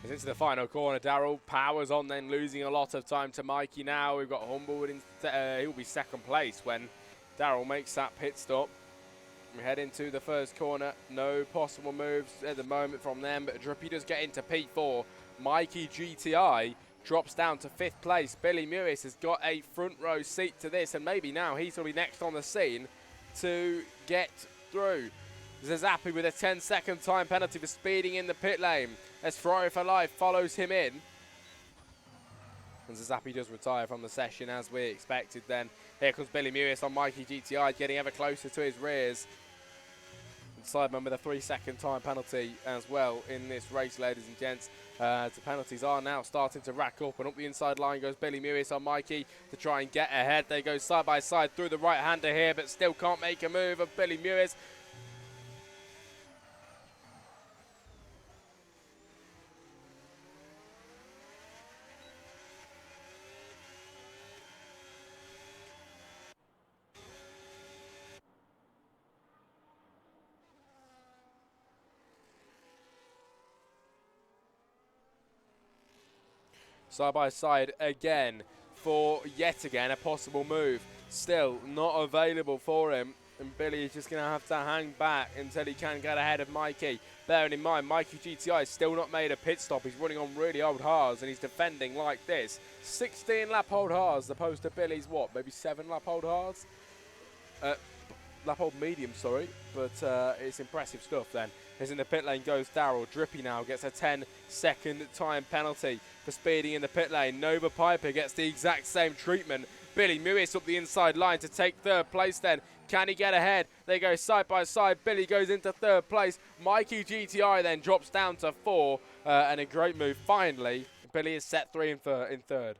It's into the final corner. Daryl powers on then, losing a lot of time to Mikey now. We've got Humboldt in, he'll be 2nd place when Daryl makes that pit stop. We head into the first corner. No possible moves at the moment from them, but Drippy does get into P4. Mikey GTI drops down to 5th place. Billy Mewis has got a front row seat to this, and maybe now he's going to be next on the scene to get through. Zazapi with a 10-second time penalty for speeding in the pit lane as Ferrari for Life follows him in. And Zazapi does retire from the session as we expected then. Here comes Billy Mewis on Mikey GTI, getting ever closer to his rears. And Sideman with a 3-second time penalty as well in this race, ladies and gents. The penalties are now starting to rack up, and up the inside line goes Billy Mewis on Mikey to try and get ahead. They go side by side through the right-hander here, but still can't make a move of Billy Mewis. Side by side again for yet again a possible move. Still not available for him, and Billy is just going to have to hang back until he can get ahead of Mikey. Bearing in mind, Mikey GTI has still not made a pit stop. He's running on really old hards and he's defending like this. 16 lap old hards opposed to Billy's what, maybe 7 lap old hards? Lap old medium, sorry, but it's impressive stuff then. As in the pit lane goes Darrell. Drippy now gets a 10-second time penalty for speeding in the pit lane. Nova Piper gets the exact same treatment. Billy Mewis up the inside line to take 3rd place then. Can he get ahead? They go side by side. Billy goes into 3rd place. Mikey GTI then drops down to 4, and a great move finally. Billy is set 3 in 3rd.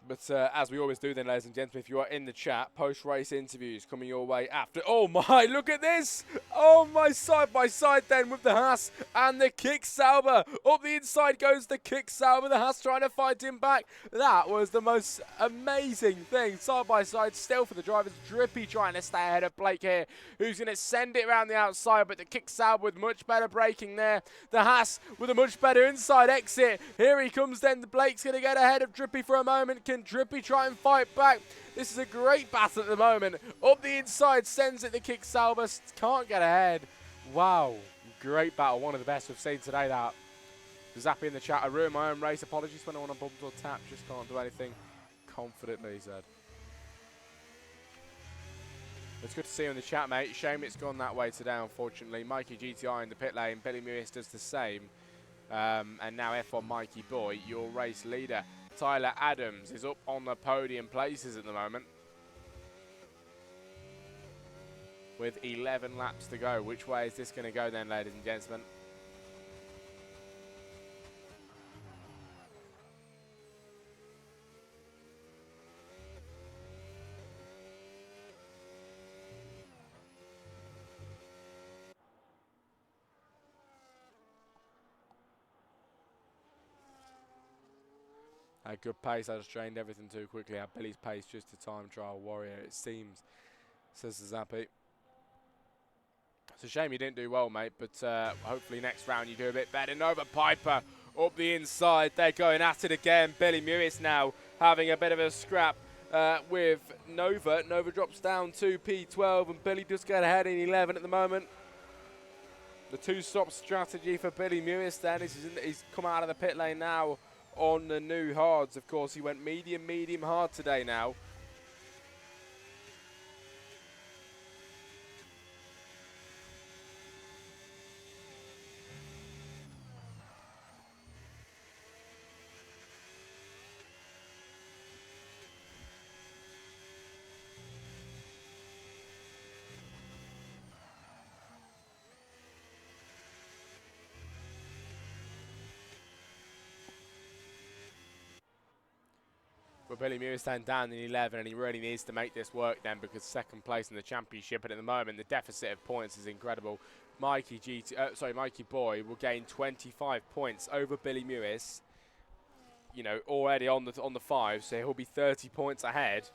But as we always do then, ladies and gentlemen, if you are in the chat, post-race interviews coming your way after. Oh my, look at this! Oh my, side by side then with the Haas and the Kick Sauber. Up the inside goes the Kick Sauber, the Haas trying to fight him back. That was the most amazing thing. Side by side still for the drivers. Drippy trying to stay ahead of Blake here, who's going to send it around the outside, but the Kick Sauber with much better braking there. The Haas with a much better inside exit. Here he comes then. The Blake's going to get ahead of Drippy for a moment. Can Drippy try and fight back? This is a great battle at the moment. Up the inside, sends it the Kick Sauber. Can't get ahead. Wow. Great battle. One of the best we've seen today, that. Zappy in the chat. I ruined my own race. Apologies when I want to bump or tap. Just can't do anything confidently, he said. It's good to see you in the chat, mate. Shame it's gone that way today, unfortunately. Mikey GTI in the pit lane. Billy Mewis does the same. And now F1 Mikey Boy, your race leader. Tyler Adams is up on the podium places at the moment with 11 laps to go. Which way is this going to go then, ladies and gentlemen? A good pace. I just trained everything too quickly. Billy's pace just a time trial warrior, it seems, says Zappy. It's a shame you didn't do well, mate, but hopefully next round you do a bit better. Nova Piper up the inside. They're going at it again. Billy Mewis now having a bit of a scrap with Nova. Nova drops down to P12, and Billy does get ahead in 11 at the moment. The two-stop strategy for Billy Mewis then. He's come out of the pit lane now on the new hards. Of course, he went medium, medium hard today now. But Billy Mewis then down in 11, and he really needs to make this work then, because second place in the championship, and at the moment the deficit of points is incredible. Mikey Boy will gain 25 points over Billy Mewis. You know, already on the 5, so he'll be 30 points ahead.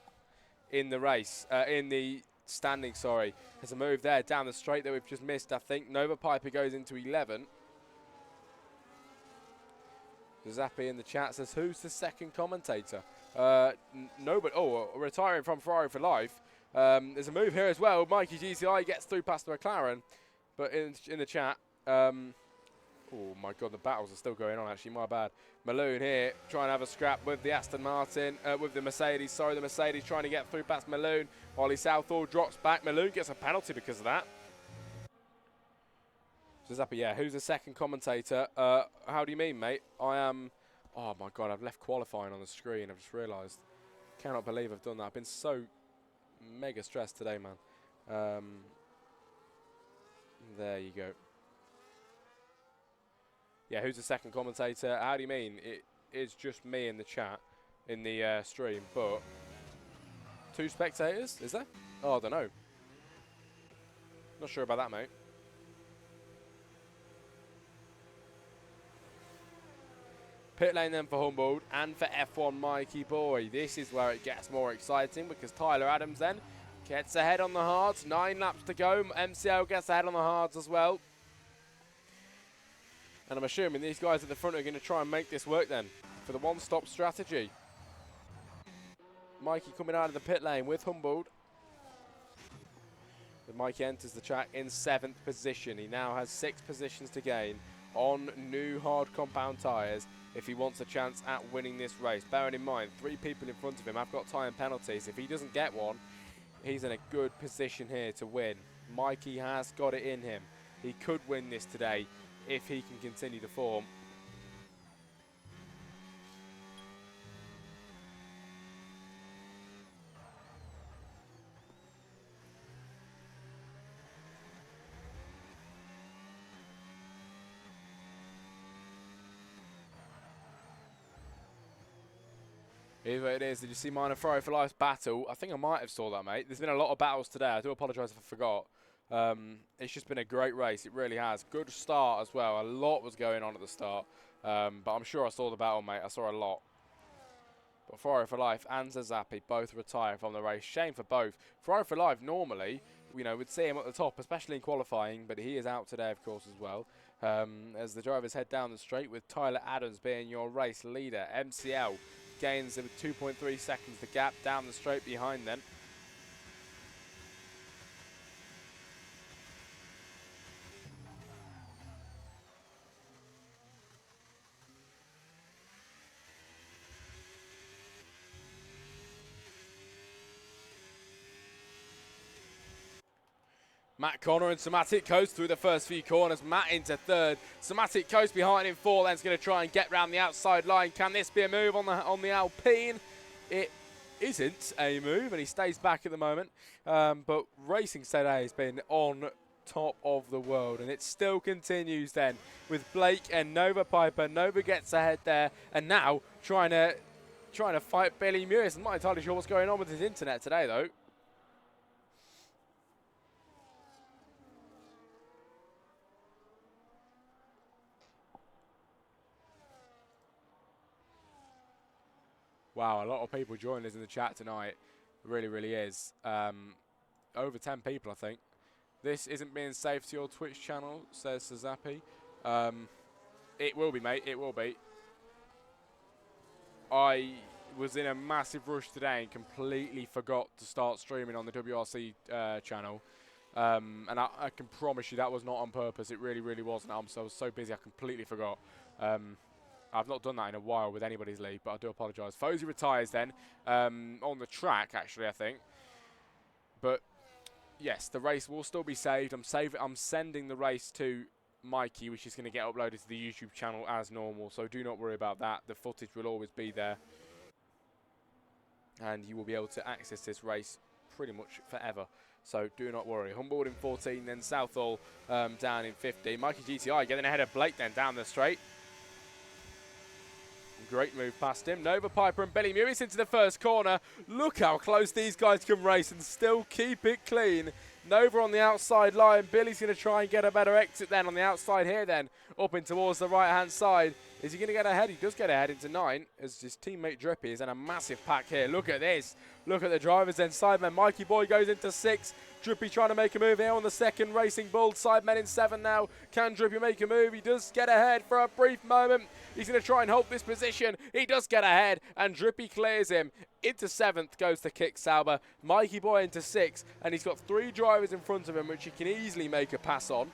in the race, in the standing, sorry. There's a move there down the straight that we've just missed, I think. Nova Piper goes into 11. Zappy in the chat says, who's the second commentator? Nobody. Oh, retiring from Ferrari for life. There's a move here as well. Mikey GCI gets through past the McLaren. But in the chat, oh my God, the battles are still going on, actually. My bad. Malone here trying to have a scrap with the Aston Martin, with the Mercedes. Sorry, the Mercedes trying to get through past Malone. Ollie Southall drops back. Malone gets a penalty because of that. So Zappy, yeah, who's the second commentator? How do you mean, mate? I am... Oh, my God, I've left qualifying on the screen. I've just realised. Cannot believe I've done that. I've been so mega stressed today, man. There you go. Yeah, who's the second commentator? How do you mean? It is just me in the chat, in the stream, but... 2 spectators, is there? Oh, I don't know. Not sure about that, mate. Pit lane then for Humboldt and for F1 Mikey Boy. This is where it gets more exciting because Tyler Adams then gets ahead on the hards. 9 laps to go. MCL gets ahead on the hards as well. And I'm assuming these guys at the front are going to try and make this work then for the one-stop strategy. Mikey coming out of the pit lane with Humboldt. But Mikey enters the track in 7th position. He now has 6 positions to gain on new hard compound tyres if he wants a chance at winning this race. Bearing in mind, 3 people in front of him have got time penalties. If he doesn't get one, he's in a good position here to win. Mikey has got it in him. He could win this today if he can continue to form. Here's what it is. Did you see mine and Ferrari for Life's battle? I think I might have saw that, mate. There's been a lot of battles today. I do apologise if I forgot. It's just been a great race. It really has. Good start as well. A lot was going on at the start. But I'm sure I saw the battle, mate. I saw a lot. But Ferrari for Life and Zappy both retire from the race. Shame for both. Ferrari for Life normally, you know, we'd see him at the top, especially in qualifying. But he is out today, of course, as well. As the drivers head down the straight with Tyler Adams being your race leader. MCL gains with 2.3 seconds the gap down the straight behind them. Matt Connor and Somatic coast through the first few corners. Matt into 3rd. Somatic coast behind him 4th. Then's going to try and get round the outside line. Can this be a move on the Alpine? It isn't a move, and he stays back at the moment. But racing today has been on top of the world, and it still continues then with Blake and Nova Piper. Nova gets ahead there, and now trying to fight Billy Mewis. I'm not entirely sure what's going on with his internet today, though. Wow, a lot of people joining us in the chat tonight. It really, really is. Over 10 people, I think. This isn't being saved to your Twitch channel, says Sazapi. It will be, mate. It will be. I was in a massive rush today and completely forgot to start streaming on the WRC channel. And I can promise you that was not on purpose. It really, really wasn't. I was so busy I completely forgot. I've not done that in a while with anybody's league, but I do apologise. Fozy retires then on the track, actually, I think. But yes, the race will still be saved. I'm sending the race to Mikey, which is going to get uploaded to the YouTube channel as normal. So do not worry about that. The footage will always be there, and you will be able to access this race pretty much forever. So do not worry. Humboldt in 14, then Southall down in 15. Mikey GTI getting ahead of Blake then down the straight. Great move past him. Nova Piper and Billy Mewis into the first corner. Look how close these guys can race and still keep it clean. Nova on the outside line. Billy's going to try and get a better exit then on the outside here then. Up in towards the right-hand side Is he going to get ahead? He does get ahead into 9 as his teammate Drippy is in a massive pack here. Look at this. Look at the drivers then. Sidemen, Mikey Boy goes into 6. Drippy trying to make a move here on the second. Racing Bull, Sidemen in 7 now. Can Drippy make a move? He does get ahead for a brief moment. He's going to try and hold this position. He does get ahead and Drippy clears him. Into 7th goes to Kick Sauber. Mikey Boy into 6. And he's got 3 drivers in front of him which he can easily make a pass on.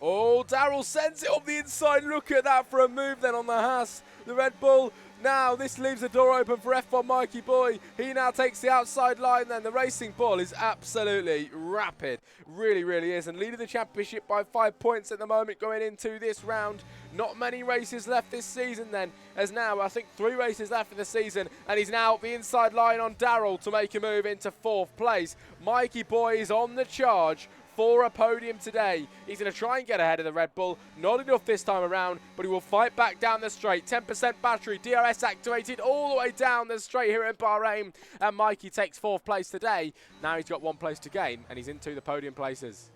Oh, Darrell sends it up the inside. Look at that for a move then on the Haas. The Red Bull. Now this leaves the door open for F1 Mikey Boy. He now takes the outside line then. The Racing Bull is absolutely rapid. Really, really is. And leading the championship by 5 points at the moment going into this round. Not many races left this season then. As now, I think 3 races left in the season. And he's now up the inside line on Darrell to make a move into 4th place. Mikey Boy is on the charge for a podium today. He's going to try and get ahead of the Red Bull. Not enough this time around, but he will fight back down the straight. 10% battery, DRS activated all the way down the straight here in Bahrain. And Mikey takes 4th place today. Now he's got 1 place to gain, and he's into the podium places.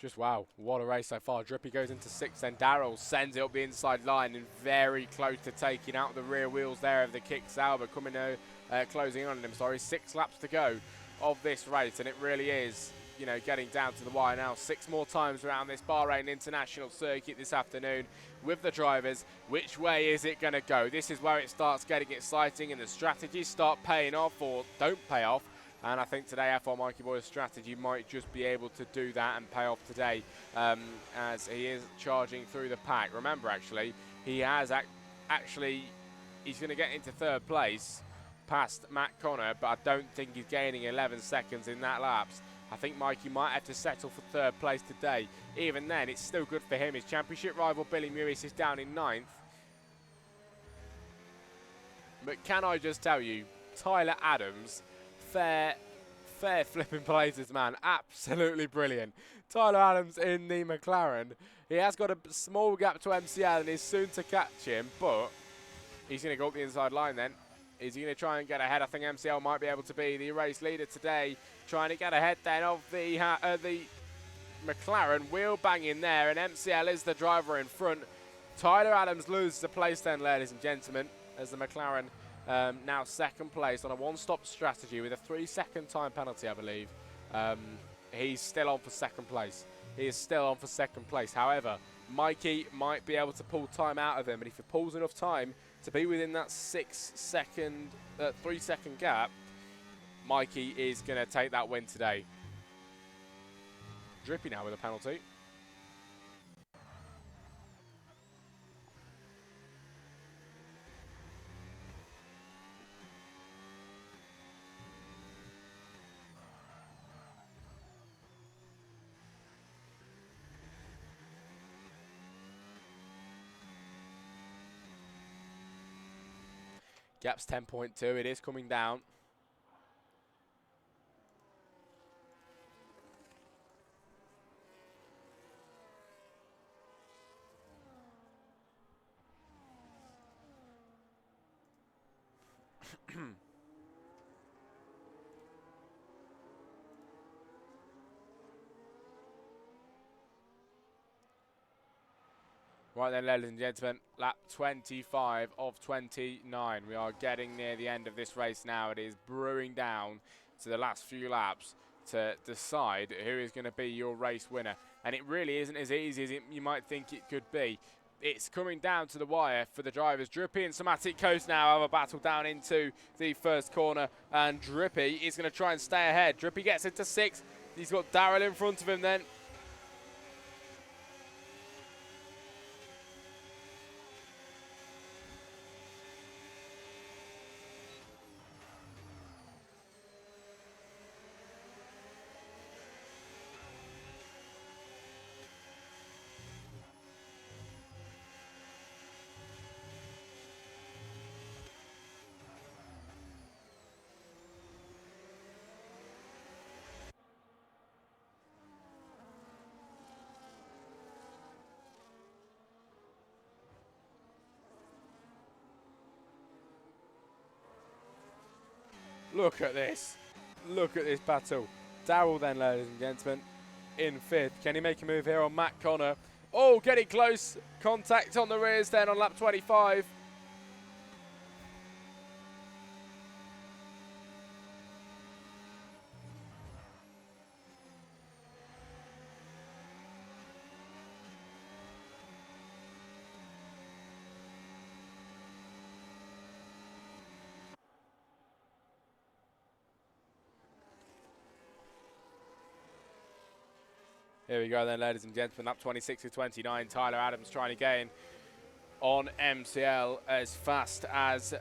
Just wow, what a race so far. Drippy goes into 6th, then Darrell sends it up the inside line and very close to taking out the rear wheels there of the Kick Sauber, closing on him, sorry. 6 laps to go of this race, and it really is, you know, getting down to the wire now. 6 more times around this Bahrain International Circuit this afternoon with the drivers. Which way is it going to go? This is where it starts getting exciting and the strategies start paying off or don't pay off. And I think today F1 Mikey Boy's strategy might just be able to do that and pay off today as he is charging through the pack. Remember, actually, he has he's going to get into 3rd place past Matt Connor, but I don't think he's gaining 11 seconds in that laps. I think Mikey might have to settle for 3rd place today. Even then, it's still good for him. His championship rival Billy Mewis is down in 9th. But can I just tell you, Tyler Adams, fair flipping places, man. Absolutely brilliant. Tyler Adams in the McLaren. He has got a small gap to MCL and is soon to catch him, but he's going to go up the inside line then. Is he going to try and get ahead? I think MCL might be able to be the race leader today. Trying to get ahead then of the McLaren. Wheel bang in there, and MCL is the driver in front. Tyler Adams loses the place then, ladies and gentlemen, as the McLaren now 2nd place on a 1-stop strategy with a 3-second time penalty, I believe. He's still on for 2nd place. He is still on for 2nd place. However, Mikey might be able to pull time out of him, and if he pulls enough time to be within that 3-second gap, Mikey is going to take that win today. Drippy now with a penalty. Gap's 10.2. It is coming down. Right then, ladies and gentlemen, lap 25 of 29. We are getting near the end of this race now. It is brewing down to the last few laps to decide who is going to be your race winner. And it really isn't as easy as you might think it could be. It's coming down to the wire for the drivers. Drippy and Somatic Coast now have a battle down into the 1st corner. And Drippy is going to try and stay ahead. Drippy gets into 6th. He's got Darrell in front of him then. Look at this. Look at this battle. Darrell then, ladies and gentlemen, in 5th. Can he make a move here on Matt Connor? Oh, getting close. Contact on the rears then on lap 25. Here we go then, ladies and gentlemen, lap 26 to 29. Tyler Adams trying to gain on MCL as fast as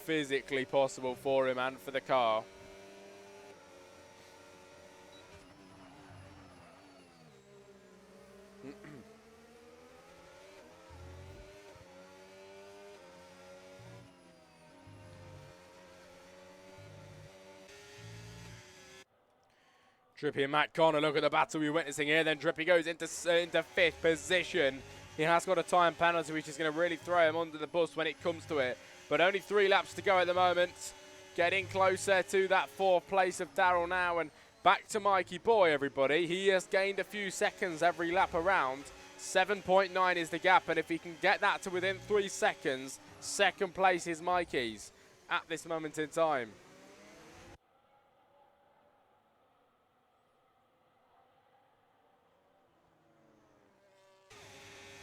physically possible for him and for the car. Drippy and Matt Connor, look at the battle we're witnessing here. Then Drippy goes into 5th position. He has got a time penalty, which is going to really throw him under the bus when it comes to it. But only 3 laps to go at the moment. Getting closer to that 4th place of Darrell now. And back to Mikey Boy, everybody. He has gained a few seconds every lap around. 7.9 is the gap. And if he can get that to within 3 seconds, 2nd place is Mikey's at this moment in time.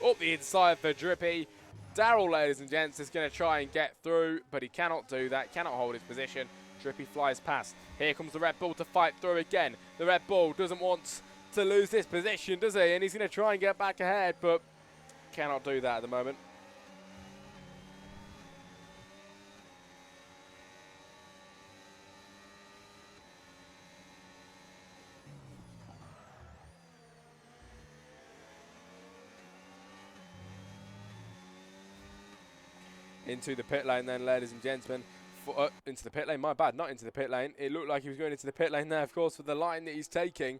Up the inside for Drippy. Darrell, ladies and gents, is going to try and get through, but he cannot do that, cannot hold his position. Drippy flies past. Here comes the Red Bull to fight through again. The Red Bull doesn't want to lose this position, does he? And he's going to try and get back ahead, but cannot do that at the moment. Into the pit lane then, ladies and gentlemen. Into the pit lane, my bad, not into the pit lane. It looked like he was going into the pit lane there, of course, for the line that he's taking.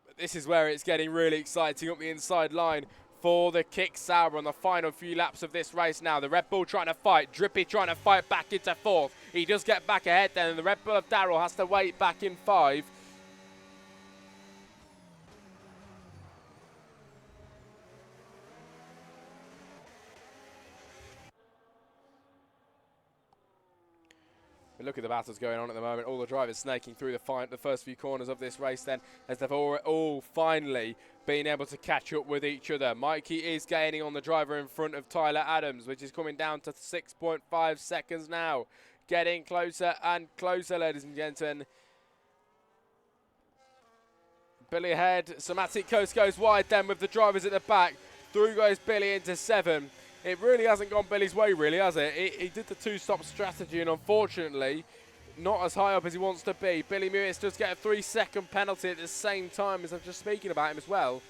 But this is where it's getting really exciting up the inside line for the Kick Sauber on the final few laps of this race now. The Red Bull trying to fight, Drippy trying to fight back into 4th. He does get back ahead then, and the Red Bull of Darrell has to wait back in 5. Look at the battles going on at the moment. All the drivers snaking through the first few corners of this race then, as they've all finally been able to catch up with each other. Mikey is gaining on the driver in front of Tyler Adams, which is coming down to 6.5 seconds now. Getting closer and closer, ladies and gentlemen. Billy ahead. Somatic Coast goes wide then with the drivers at the back. Through goes Billy into 7. It really hasn't gone Billy's way, really, has it? He did the 2-stop strategy, and unfortunately, not as high up as he wants to be. Billy Mewis does get a 3-second penalty at the same time as I'm just speaking about him as well.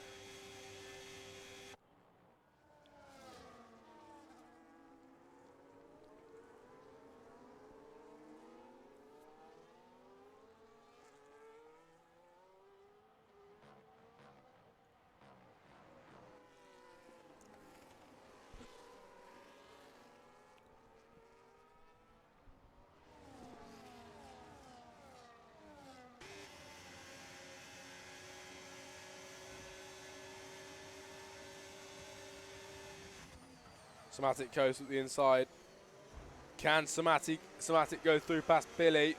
Somatic Coast at the inside. Can Somatic go through past Billy?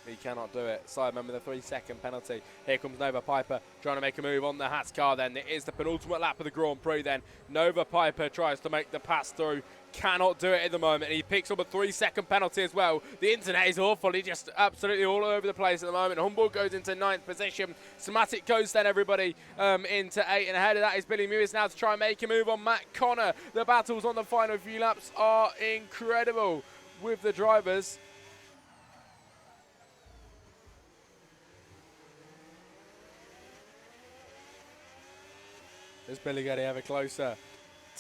He cannot do it. Sideman with a 3-second penalty. Here comes Nova Piper trying to make a move on the Hats car then. It is the penultimate lap of the Grand Prix then. Nova Piper tries to make the pass through. Cannot do it at the moment. He picks up a 3-second penalty as well. The internet is awful. He's just absolutely all over the place at the moment. Humboldt goes into 9th position. Somatic goes then, everybody, into 8. And ahead of that is Billy Mewis now to try and make a move on Matt Connor. The battles on the final few laps are incredible with the drivers. Is Billy getting ever closer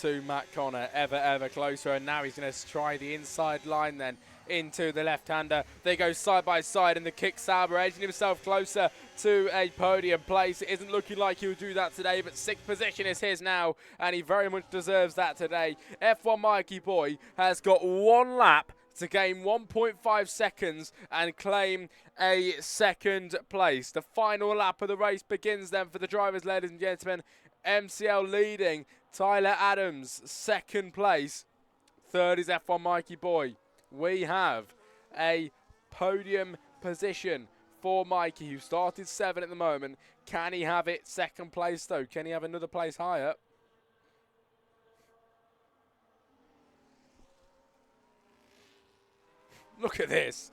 to Matt Connor, ever closer, and now he's going to try the inside line then into the left-hander. They go side by side, and the kick Sauber edging himself closer to a podium place. It isn't looking like he'll do that today, but 6th position is his now, and he very much deserves that today. F1 Mikey Boy has got 1 lap to gain 1.5 seconds and claim a 2nd place. The final lap of the race begins then for the drivers, ladies and gentlemen. MCL leading, Tyler Adams 2nd place, 3rd is F1 Mikey Boy. We have a podium position for Mikey, who started 7 at the moment. Can he have it 2nd place though? Can he have another place higher? Look at this.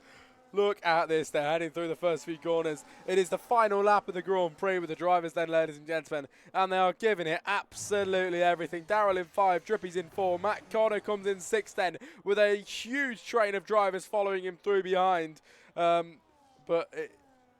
Look at this. They're heading through the first few corners. It is the final lap of the Grand Prix with the drivers then, ladies and gentlemen. And they are giving it absolutely everything. Darrell in 5, Drippy's in 4. Matt Connor comes in 6 then, with a huge train of drivers following him through behind. But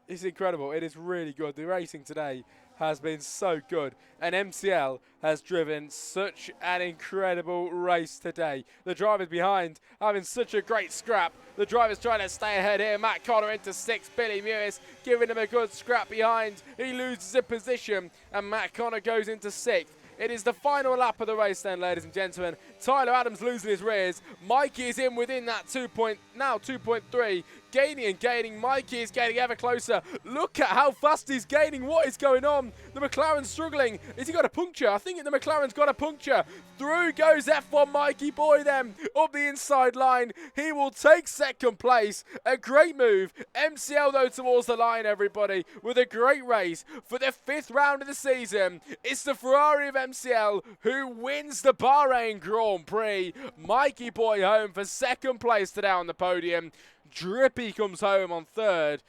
it's incredible. It is really good. The racing today has been so good, and MCL has driven such an incredible race today. The drivers behind having such a great scrap. The drivers trying to stay ahead here. Matt Connor into 6th, Billy Mewis giving him a good scrap behind. He loses a position, and Matt Connor goes into 6th. It is the final lap of the race then, ladies and gentlemen. Tyler Adams losing his rears. Mikey is in within that 2.3. Gaining and gaining. Mikey is getting ever closer. Look at how fast he's gaining. What is going on? The McLaren's struggling. Has he got a puncture? I think the McLaren's got a puncture. Through goes F1 Mikey Boy then. Up the inside line. He will take 2nd place. A great move. MCL though towards the line, everybody. With a great race for the 5th round of the season. It's the Ferrari of MCL who wins the Bahrain Grand Prix. Mikey Boy home for 2nd place today on the podium. Drippy comes home on 3rd.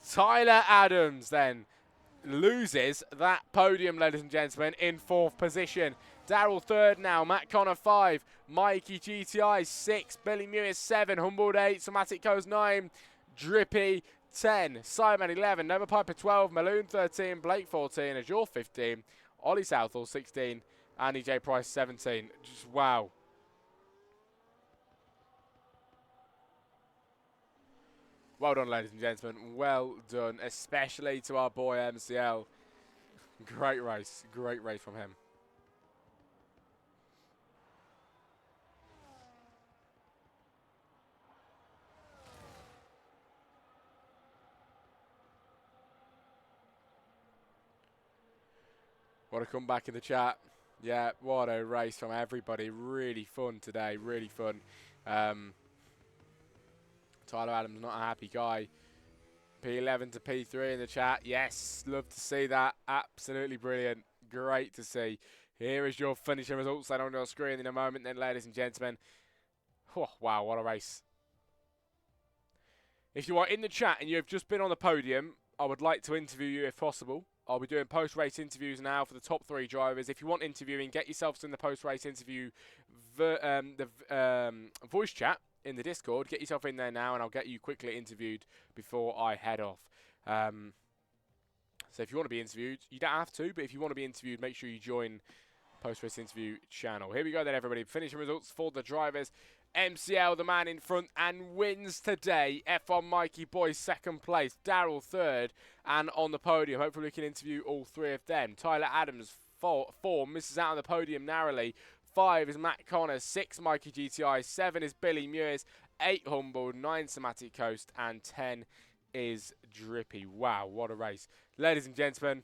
Tyler Adams then loses that podium, ladies and gentlemen, in 4th position. Darrell 3rd now, Matt Connor 5, Mikey GTI 6, Billy Mewis 7, Humboldt 8, Somatic Coast 9, Drippy 10, Simon 11, Nova Piper 12, Maloon 13, Blake 14, Azure 15, Ollie Southall 16, Andy J Price 17. Just wow. Well done, ladies and gentlemen. Well done, especially to our boy MCL. Great race from him. What a comeback in the chat. Yeah, what a race from everybody. Really fun today, really fun. Tyler Adams, not a happy guy. P11 to P3 in the chat. Yes, love to see that. Absolutely brilliant. Great to see. Here is your finishing results then on your screen in a moment then, ladies and gentlemen. Oh, wow, what a race. If you are in the chat and you have just been on the podium, I would like to interview you if possible. I'll be doing post-race interviews now for the top 3 drivers. If you want interviewing, get yourselves in the post-race interview voice chat in the Discord. Get yourself in there now, and I'll get you quickly interviewed before I head off. So if you want to be interviewed, you don't have to, but if you want to be interviewed, make sure you join post-race interview channel. Here we go then, everybody. Finishing results for the drivers. MCL, the man in front, and wins today. F1 Mikey Boy, 2nd place. Darrell 3rd, and on the podium. Hopefully we can interview all 3 of them. Tyler Adams, 4 misses out on the podium narrowly. 5 is Matt Connor, 6 Mikey GTI, 7 is Billy Mewis, 8 Humboldt, 9 Somatic Coast, and 10 is Drippy. Wow, what a race. Ladies and gentlemen,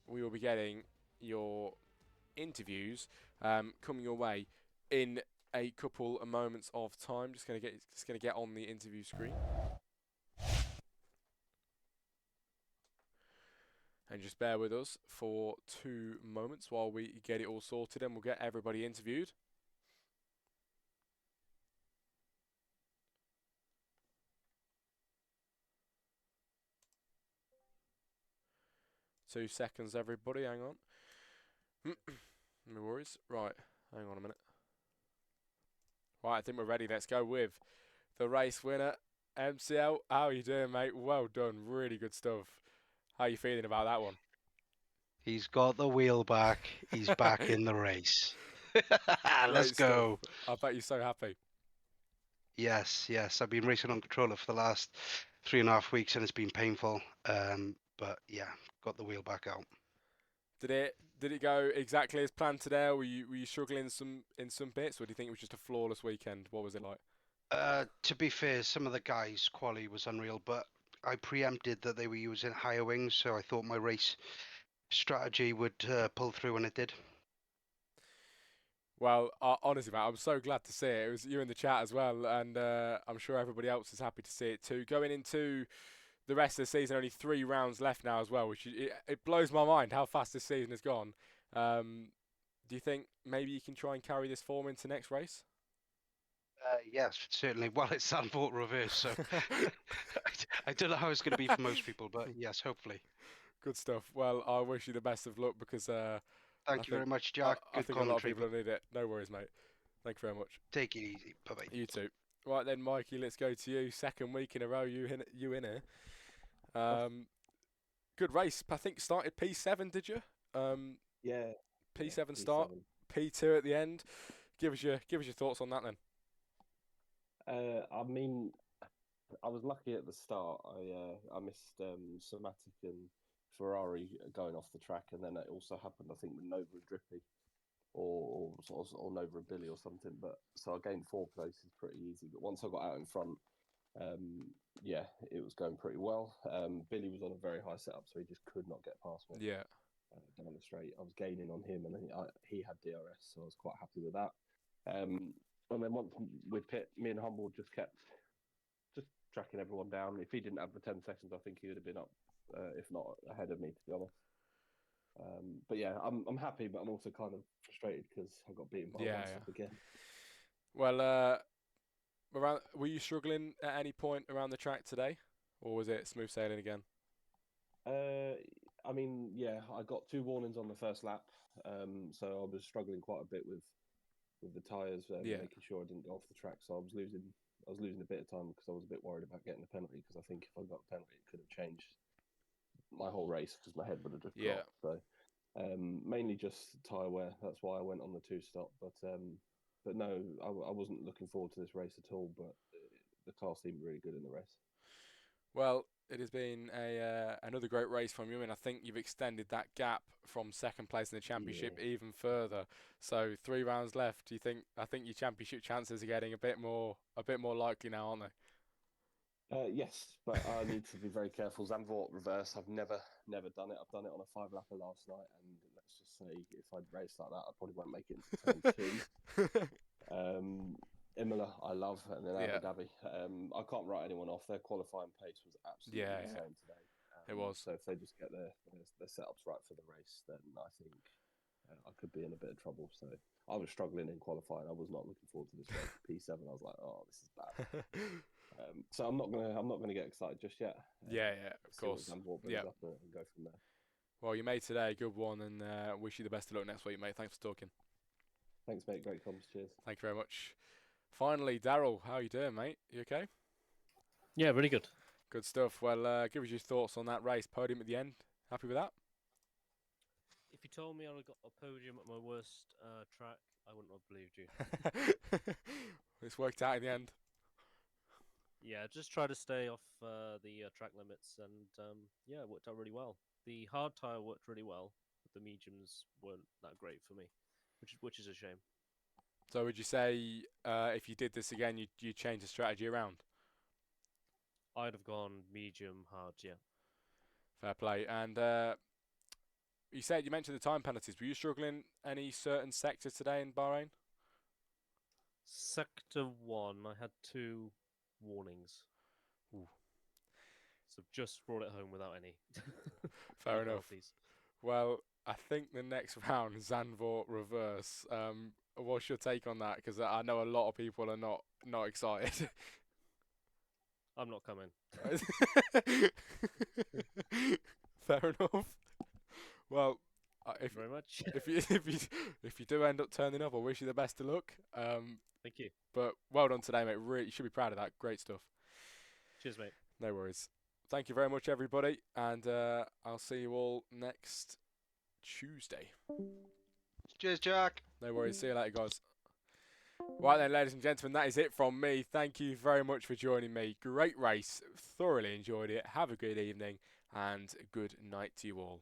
we will be getting your interviews coming your way in a couple of moments of time. Just gonna get on the interview screen. And just bear with us for 2 moments while we get it all sorted, and we'll get everybody interviewed. Two seconds, everybody. Hang on. No worries. Right. Hang on a minute. Right, I think we're ready. Let's go with the race winner, MCL. How are you doing, mate? Well done. Really good stuff. How are you feeling about that one? He's got the wheel back. He's back in the race. Let's Great stuff. go. I bet you're so happy. Yes, yes. I've been racing on controller for the last 3.5 weeks and it's been painful. But yeah, got the wheel back out. Did it go exactly as planned today? Or were you struggling in some bits, or do you think it was just a flawless weekend? What was it like? To be fair, some of the guys' quality was unreal, but I preempted that they were using higher wings, so I thought my race strategy would pull through, and it did. Well, honestly, mate, I'm so glad to see it. It was you in the chat as well, and I'm sure everybody else is happy to see it too. Going into the rest of the season, only 3 rounds left now as well, which it blows my mind how fast this season has gone. Um, do you think maybe you can try and carry this form into next race? Yes, certainly. Well, it's Sandport reverse, so I don't know how it's going to be for most people, but yes, hopefully. Good stuff. Well, I wish you the best of luck because I Thank you very think much, I, Jack. I Good think a lot of commentary. people will need it. No worries, mate. Thank you very much. Take it easy. Bye bye. You too. Right then, Mikey, let's go to you. Second week in a row, you in here. That's, Um, good race. I think started P7, did you? Um, yeah, yeah, P7 start, P7. P2 at the end. Give us your thoughts on that then. I mean, I was lucky at the start. I missed Somatic and Ferrari going off the track, and then it also happened, I think, with Nova and Drippy, or Nova and Billy or something. But so I gained 4 places pretty easy. But once I got out in front, yeah, it was going pretty well. Billy was on a very high setup, so he just could not get past me Yeah, down the straight. I was gaining on him, and he had DRS, so I was quite happy with that. Um, and then once with Pitt, me and Humble just kept just tracking everyone down. If he didn't have the 10 seconds, I think he would have been up, if not ahead of me, to be honest. But yeah, I'm happy, but I'm also kind of frustrated because I got beaten by one yeah, yeah. stop again. Well, were you struggling at any point around the track today, or was it smooth sailing again? Uh, I mean, yeah, I got 2 warnings on the first lap, so I was struggling quite a bit with the tyres, Yeah, making sure I didn't go off the track. So I was losing a bit of time because I was a bit worried about getting a penalty. Because I think if I got a penalty, it could have changed my whole race because my head would have just yeah. dropped. So mainly just tyre wear. That's why I went on the 2 stop. But no, I wasn't looking forward to this race at all. But the car seemed really good in the race. Well, it has been a another great race from you, and I think you've extended that gap from second place in the Yeah. championship even further. So 3 rounds left. Do you think? I think your championship chances are getting a bit more likely now, aren't Yes, they? but I need to be very careful. Zandvoort reverse. I've never done it. I've done it on a 5 lapper last night, and let's just say if I'd raced like that, I probably won't make it into turn 2. Imola, I love, and then Abu Yeah, Dhabi. I can't write anyone off. Their qualifying pace was absolutely yeah, yeah. insane today. It was. So if they just get their setups right for the race, then I think I could be in a bit of trouble. So I was struggling in qualifying. I was not looking forward to this race. P7, I was like, oh, this is bad. So I'm not gonna get excited just yet. Yeah, yeah, of See what course. Zandvoort Yeah. brings up and go from there. Well, you made today a good one, and wish you the best of luck next week, mate. Thanks for talking. Thanks, mate. Great comms. Cheers. Thank you very much. Finally, Daryl, how you doing, mate? You okay? Yeah, really good. Good stuff. Well, give us your thoughts on that race. Podium at the end. Happy with that? If you told me I'd have got a podium at my worst track, I wouldn't have believed you. It's worked out in the end. Yeah, just try to stay off the track limits, and yeah, it worked out really well. The hard tire worked really well, but the mediums weren't that great for me, which is a shame. So would you say if you did this again, you'd change the strategy around? I'd have gone medium hard, yeah. Fair play. And you mentioned the time penalties. Were you struggling any certain sector today in Bahrain? Sector 1, I had 2 warnings. Ooh. So just brought it home without any. Fair any enough. penalties. Well, I think the next round, Zandvoort reverse. What's your take on that? Because I know a lot of people are not excited. I'm not coming. Fair enough. Well, Thank you very much. if you do end up turning up, I wish you the best of luck. Thank you. But well done today, mate. Really, you should be proud of that. Great stuff. Cheers, mate. No worries. Thank you very much, everybody, and I'll see you all next Tuesday. Cheers, Jack. No worries. See you later, guys. Right then, ladies and gentlemen, that is it from me. Thank you very much for joining me. Great race. Thoroughly enjoyed it. Have a good evening and good night to you all.